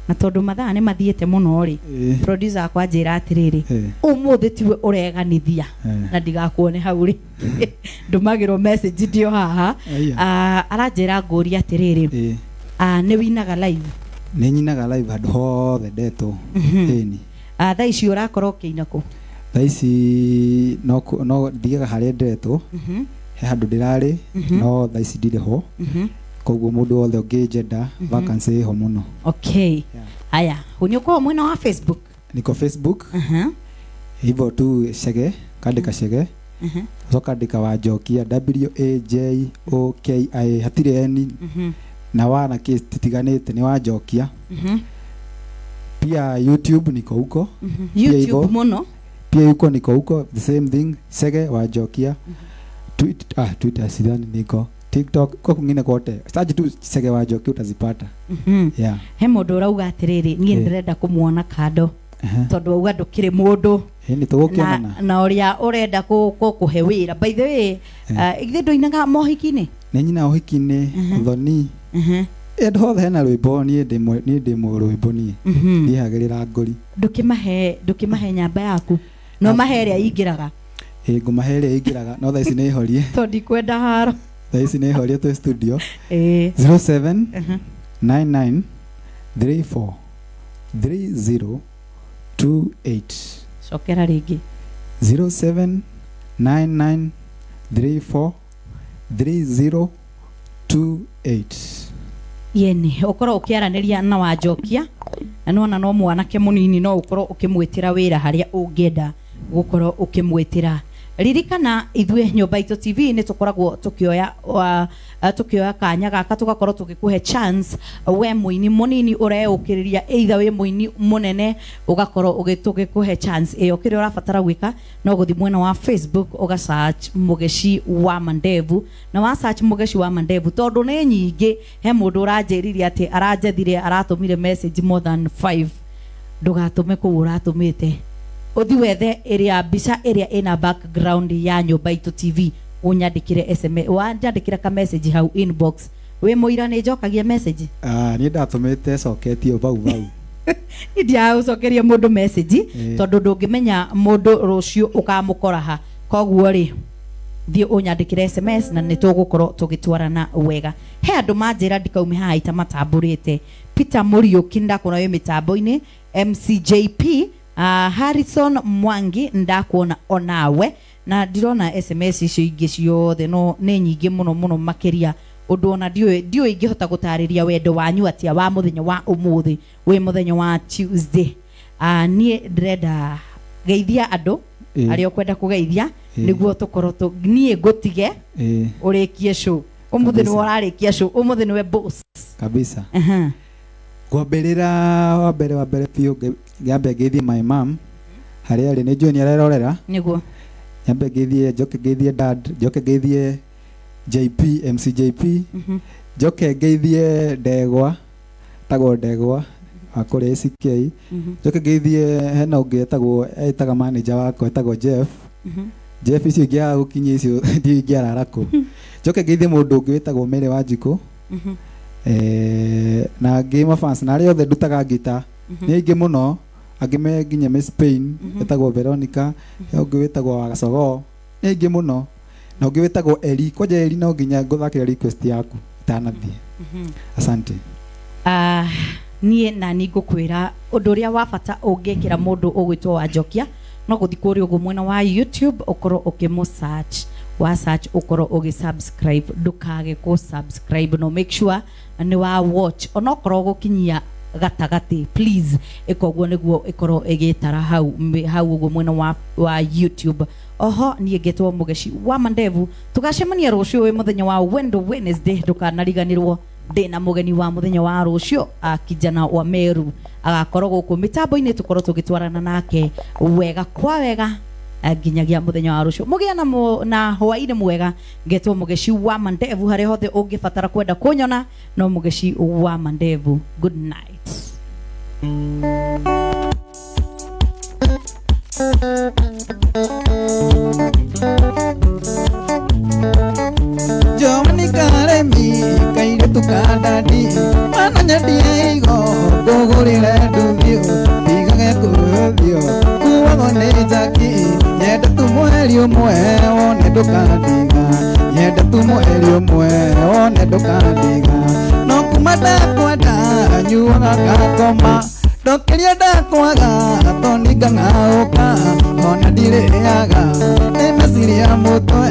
na tondu mathaa ni mathiete muno ri producer akwa njira atiriri umuthi tiwe ureganithia na ndigakuone hau ri ndumagirwo message ndio haha aranjira nguri atiriri ni winaga live ni nyinaga live handu hothe ndeto ni thaa ici urakorwo kiina ku thaa ici no ndigaga haria ndeto he handu ndirari no thaa ici ndire ho koguo mundu wothe ungijenda vacancy ho muno. Okay haya unyuko mwena wa Facebook niko Facebook hivyo tu Shege kandika Shege soka ndika Wajokia WAJOKI hatire eni na wana titiganite ni Wajokia pia YouTube niko huko YouTube muno pia huko niko huko the same thing Shege Wajokia Twitter sidhani niko TikTok kwa kwingine kote search tu Shege Wajokia utazipata. Yeah he mundu urauga atiriri nie ndirenda kumuona kado tondu auga ndukire mundu ni tugukiona na uria urenda kuhe wira by the way ithe ndoinaga mohiki-ini ni nyina ohiki-ini thoni endo hothe hena rwimbo nie ndi mu rwimbo nie ndihagirira ngori ndukimahe nyamba yaku no mahe ria ingiraga ngumahere ingiraga no thaa ici nĩ horie tondi kwenda haro thaa ici nĩ horie tu studio 07 99 34 3028 cokera rĩngĩ 07 99 34 3028 yeni ukorwo ukiaranĩria na Wajokia na nona no mwanake munini no ukorwo ukimwitira wira haria ungienda gukorwo ukimwitira ririkana ithwe nyumba itu TV ni tukoragwo tukioya kanya gaka tugakorwo tugikuhe chance we muini munini ureukiriria either we muini munene ugakorwo ugitugikuhe chance iyo kiri urabatara gwika no guthi mwena wa Facebook uga search Mugeshi wa Mandevu na wa search Mugeshi wa Mandevu tondu ni nyingi he mundu uranjiriria ati aranjethire aratumire message more than 5 ndugatume ku uratumite uthi wethe area bica area ina background ya nyumba itu TV unyandikire SMS wanyandikire ka message hau inbox we muira ni njokagia message ni ndatumite soketio bau ndia ucokeria mundu message tondu ndungimenya mundu rucio ukamukora ha koguo ri thie unyandikire SMS na nitugukorwo tugitwarana wega he andu manjira ndikaume haha ita matamburite Peter Muriuki ndakona we mitambo-ini MCJP Harrison Mwangi ndakuona onawe na ndirona SMS icio ingĩ ciothe no nĩ nyingĩ muno makiria undu ona dio ingihota gutariria wendo wanyu atia wa muthenya wa umuthi we muthenya wa Tuesday nie ndrenda geithia andu aria kwenda kugeithia niguo tukorwo nie ngutige urikie show umuthi ni urarikia show umuthi ni we boss kabisa kwambirira wa mbere pio ngambe ngeithie my mom haria ari ni John arerorera niguo ngambe ngeithie njoke ngeithie dad njoke ngeithie JP MCJP njoke ngeithie Ndegwa tagwo Ndegwa akore SK njoke ngeithie hena ungi etagwo etaga manager wako etagwo Jeff Jeff icio ngia gukinyia icio ndi ngiarara ku njoke ngeithie mundu ungi wetagwo Mere Wanjiko na game fans na rio the ndutaga gita ni ingi muno agime nginya Miss Spain etagwo Veronica ungi wetagwo Wagacogo ni ingi muno na ungi wetagwo Eli kwaje Eli no nginya nguthakira request yaku itanathie asante nie na ningukwira undu uria wa bata ungikira mundu ugwitwo Wajokia no guthi kuri ugu mwena wa YouTube ukorwo ukimu search wa search ukorwo ugisubscribe ndukage ku subscribe no make sure ni wa watch onokorwo gukinyia gatagati please ikoguo niguo ikorwo igitara hau ugu mwena wa YouTube oho nie ngetwo Mugeshi wa Mandevu tugacemania rucio we muthenya wa Wednesday ndukanariganirwo ndina mugeni wa muthenya wa rucio kijana wa Meru agakorwo guku mitambo-ini tukorwo tugitwarana nake wega kwa wega nginyagia muthenya wa rucio mugia na hwaini mwega ngetwo Mugeshi wa Mandevu hari hothe ungibatara kwenda kunyona no Mugeshi wa Mandevu good night Jomani karemi kaire tukadadi mana nyadie igo gogorire nduvio bigage kuthio kuwagone jaki yenda tumweli umwe wone ndukandiga yenda tumweli umwe wone ndukandiga no kumada kwenda nyuaga gakoma ndokeria ndakwaga toniga ngauka ona ndireaga ni meciria mutwe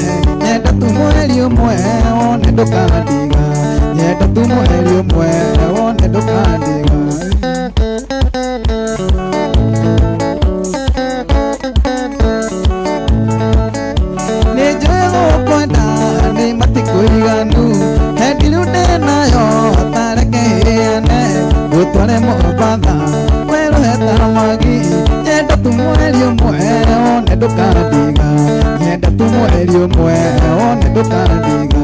yenda tumweli umwe wone ndukandiga yenda tumweli umwe wone ndukandiga nijoe kwenda ni matikuiganu hendiru ndinayo tarekeane gutware Mombasa weruheta magi yenda tumweli umwe wone ndukandiga yenda tumweli umwe wone ndukandiga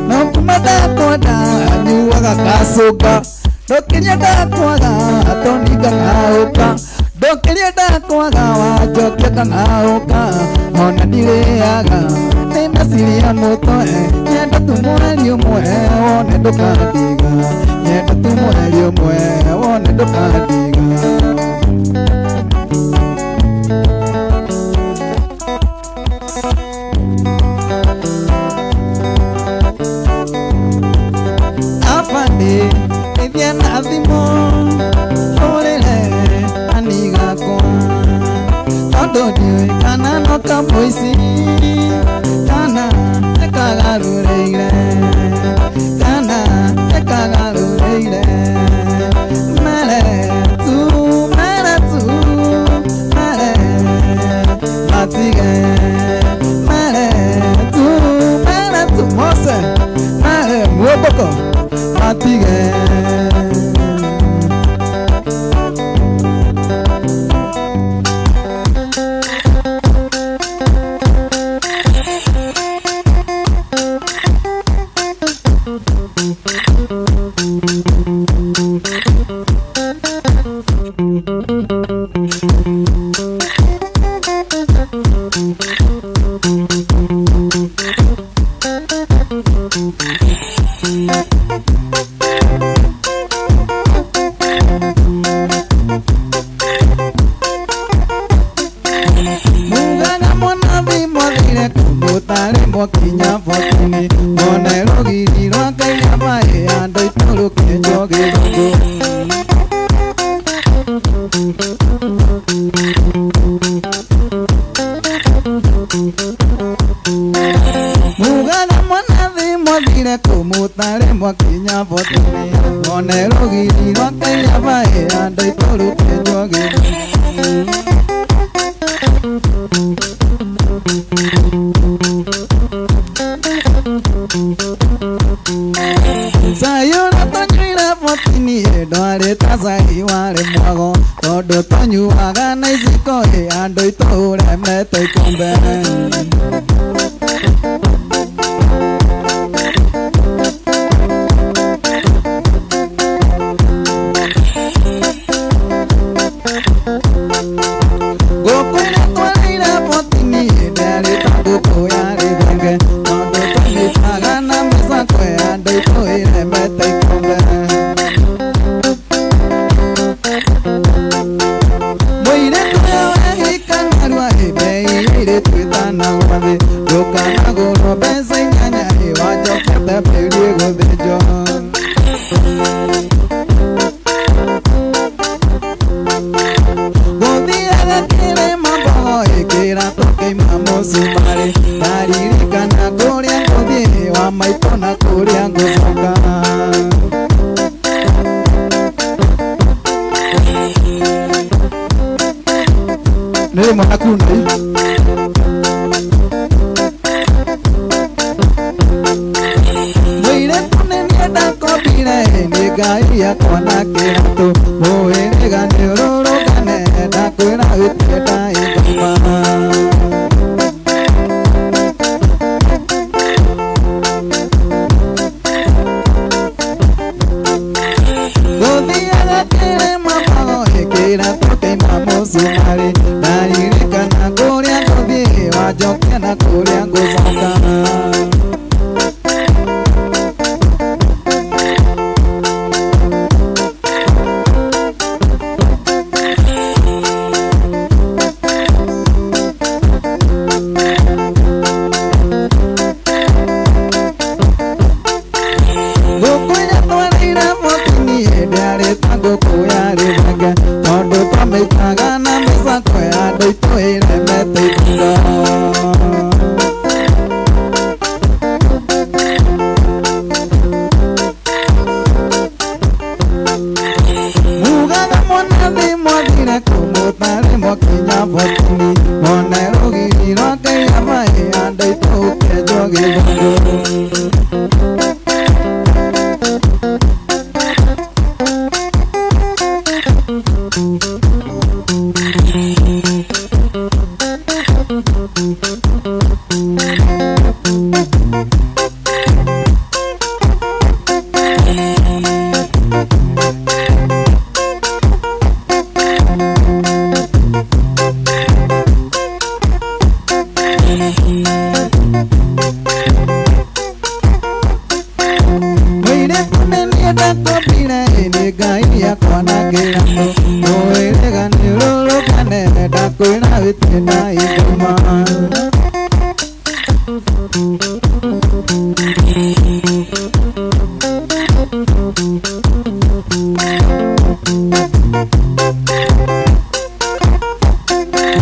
no kumada kwenda nyuaga kasuka ndokiria ndakwaga toniga ngauka ndokiria ndakwaga Wajokia kangauka ona ndireaga ni meciria mutwe yenda tumweli umwe wone ndukandiga yenda tumweli umwe wone ndukandiga rathimo orere aniga kwa todo diwe kana no kamoisi kana ekagarureire kana ekagarureire mere tu mere matige mere tu mose mere mwoboko matige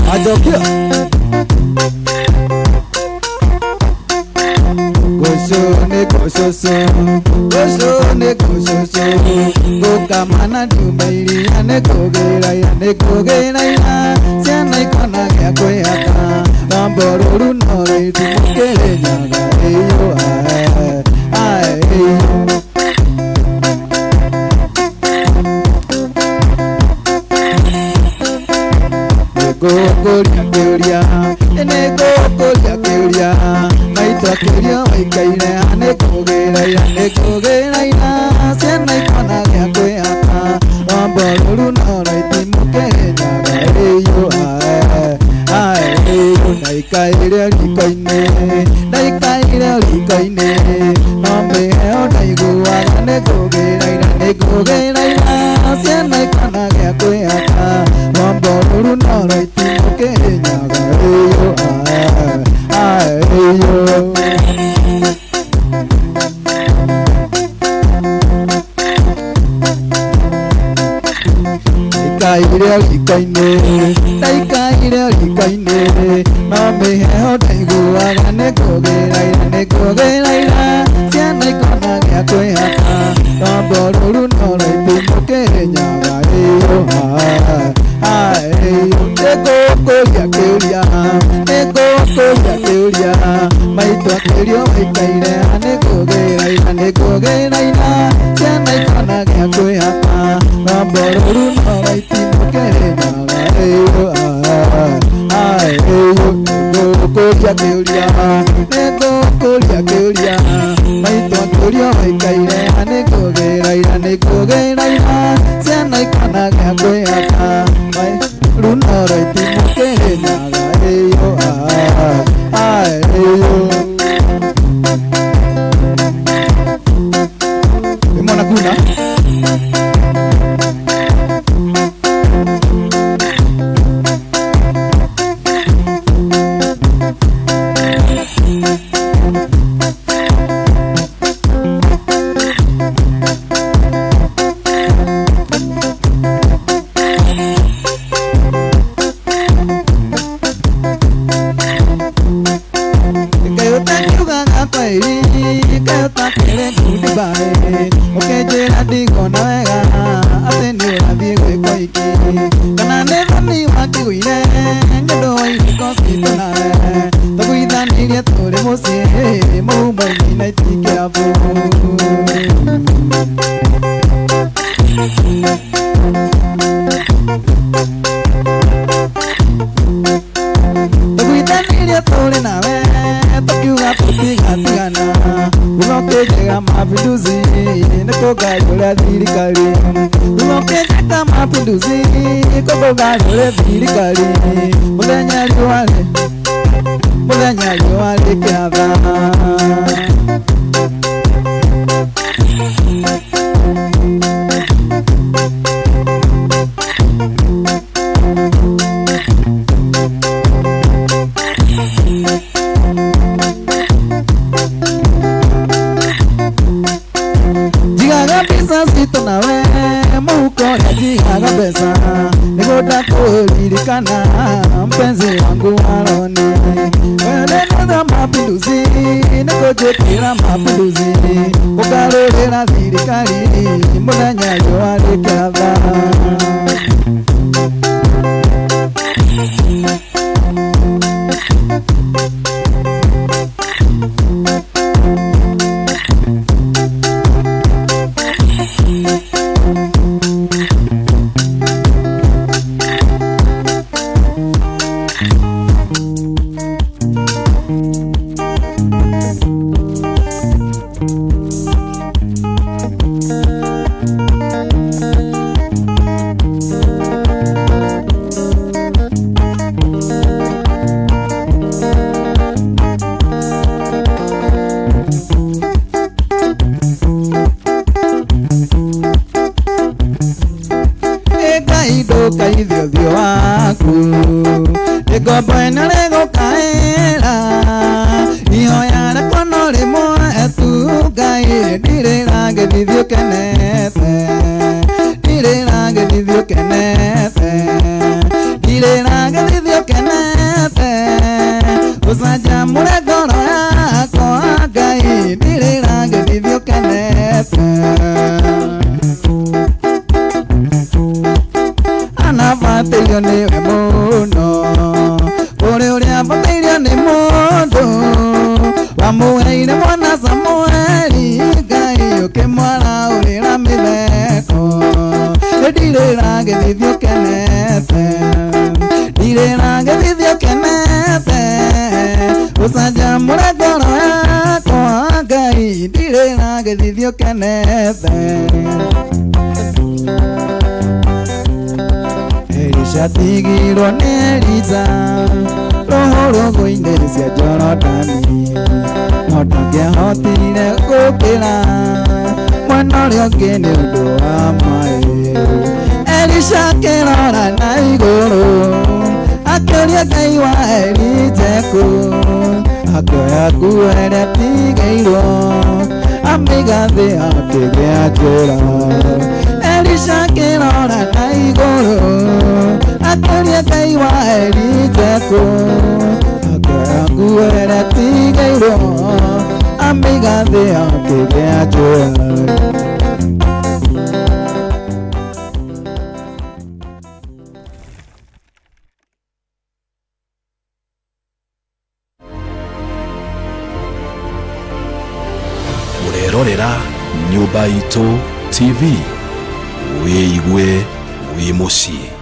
Wajokia Goshone goshoso Goshone goshoso Gokamana dumaili Ane kogera ina Siana ikona kia kwe hata Ramboruru nore Tumukele nyaga Eyo ae eyo Gogoria keoria ene gogoria keoria maitwa keoria waikaire ane kogera ina sena ikona gya kwehaka wamboruru nora itimukere nyaga eyo ae eyo naikaire rikoine nomeheo ndaiguaga ane kogera ina sena ikona gya kwehaka wamboruru nora itimukere nyaga eyo ae eyo Daikaire rikoine nomeheo ndaiguaga nekogera ciana ikona gya kwehaka wamboruru nora itimukere nyaga eyo ae eyo negogoria keoria maitwa keoria waikaire nekogera ina ciana ikona gya kwehaka wamboruru nora itimukere nyaga eyo ae eyo negogoria keoria maitwa keoria waikaire nekogera ina ciana ikona gya kwehaka runora itimukere nyaga eyo ae eyo Imona kuna Mulanya yuale kiava Jigaga pesa sito nawe muko ya jigaga pesa Nikoda kulilikana mpenzi wangu waroni Weneneza mapinduzi Nikojekira mapinduzi Ukarorera zirikari Mulanya yuale kiava Kaidhio dhio waku Ego buena lego kaera Ihoya na kono limo etu Gai dire range dhio kenete Dire range batairio niwe muno uri uria batairio ni mundu wamuheire mwana Samueli Ngai ukimwara urira mitheko ndirira ngithithio kenete ndirira ngithithio kenete ucanjamũre ngoro yakwa Ngai ndirira ngithithio kenete Elisha tigirwo ni Eliza roho rũngũ-inĩ cia Jorodani no ndangĩahotire gũkĩra mwena ũrĩa ũngĩ nĩ ũndũ wa maaĩ Elisha akĩrora na igũrũ akĩũria Ngai wa Elijeku akĩoya nguo ĩrĩa atigĩirwo amĩiga thĩ akĩgĩa njĩra Elisha akĩrora na igũrũ akĩũria Ngai wa Elijeku akĩoya nguo ĩrĩa atigĩirwo amĩiga thĩ akĩgĩa njĩra Urerorera Nyumba Itu TV wiigwe wi mucii.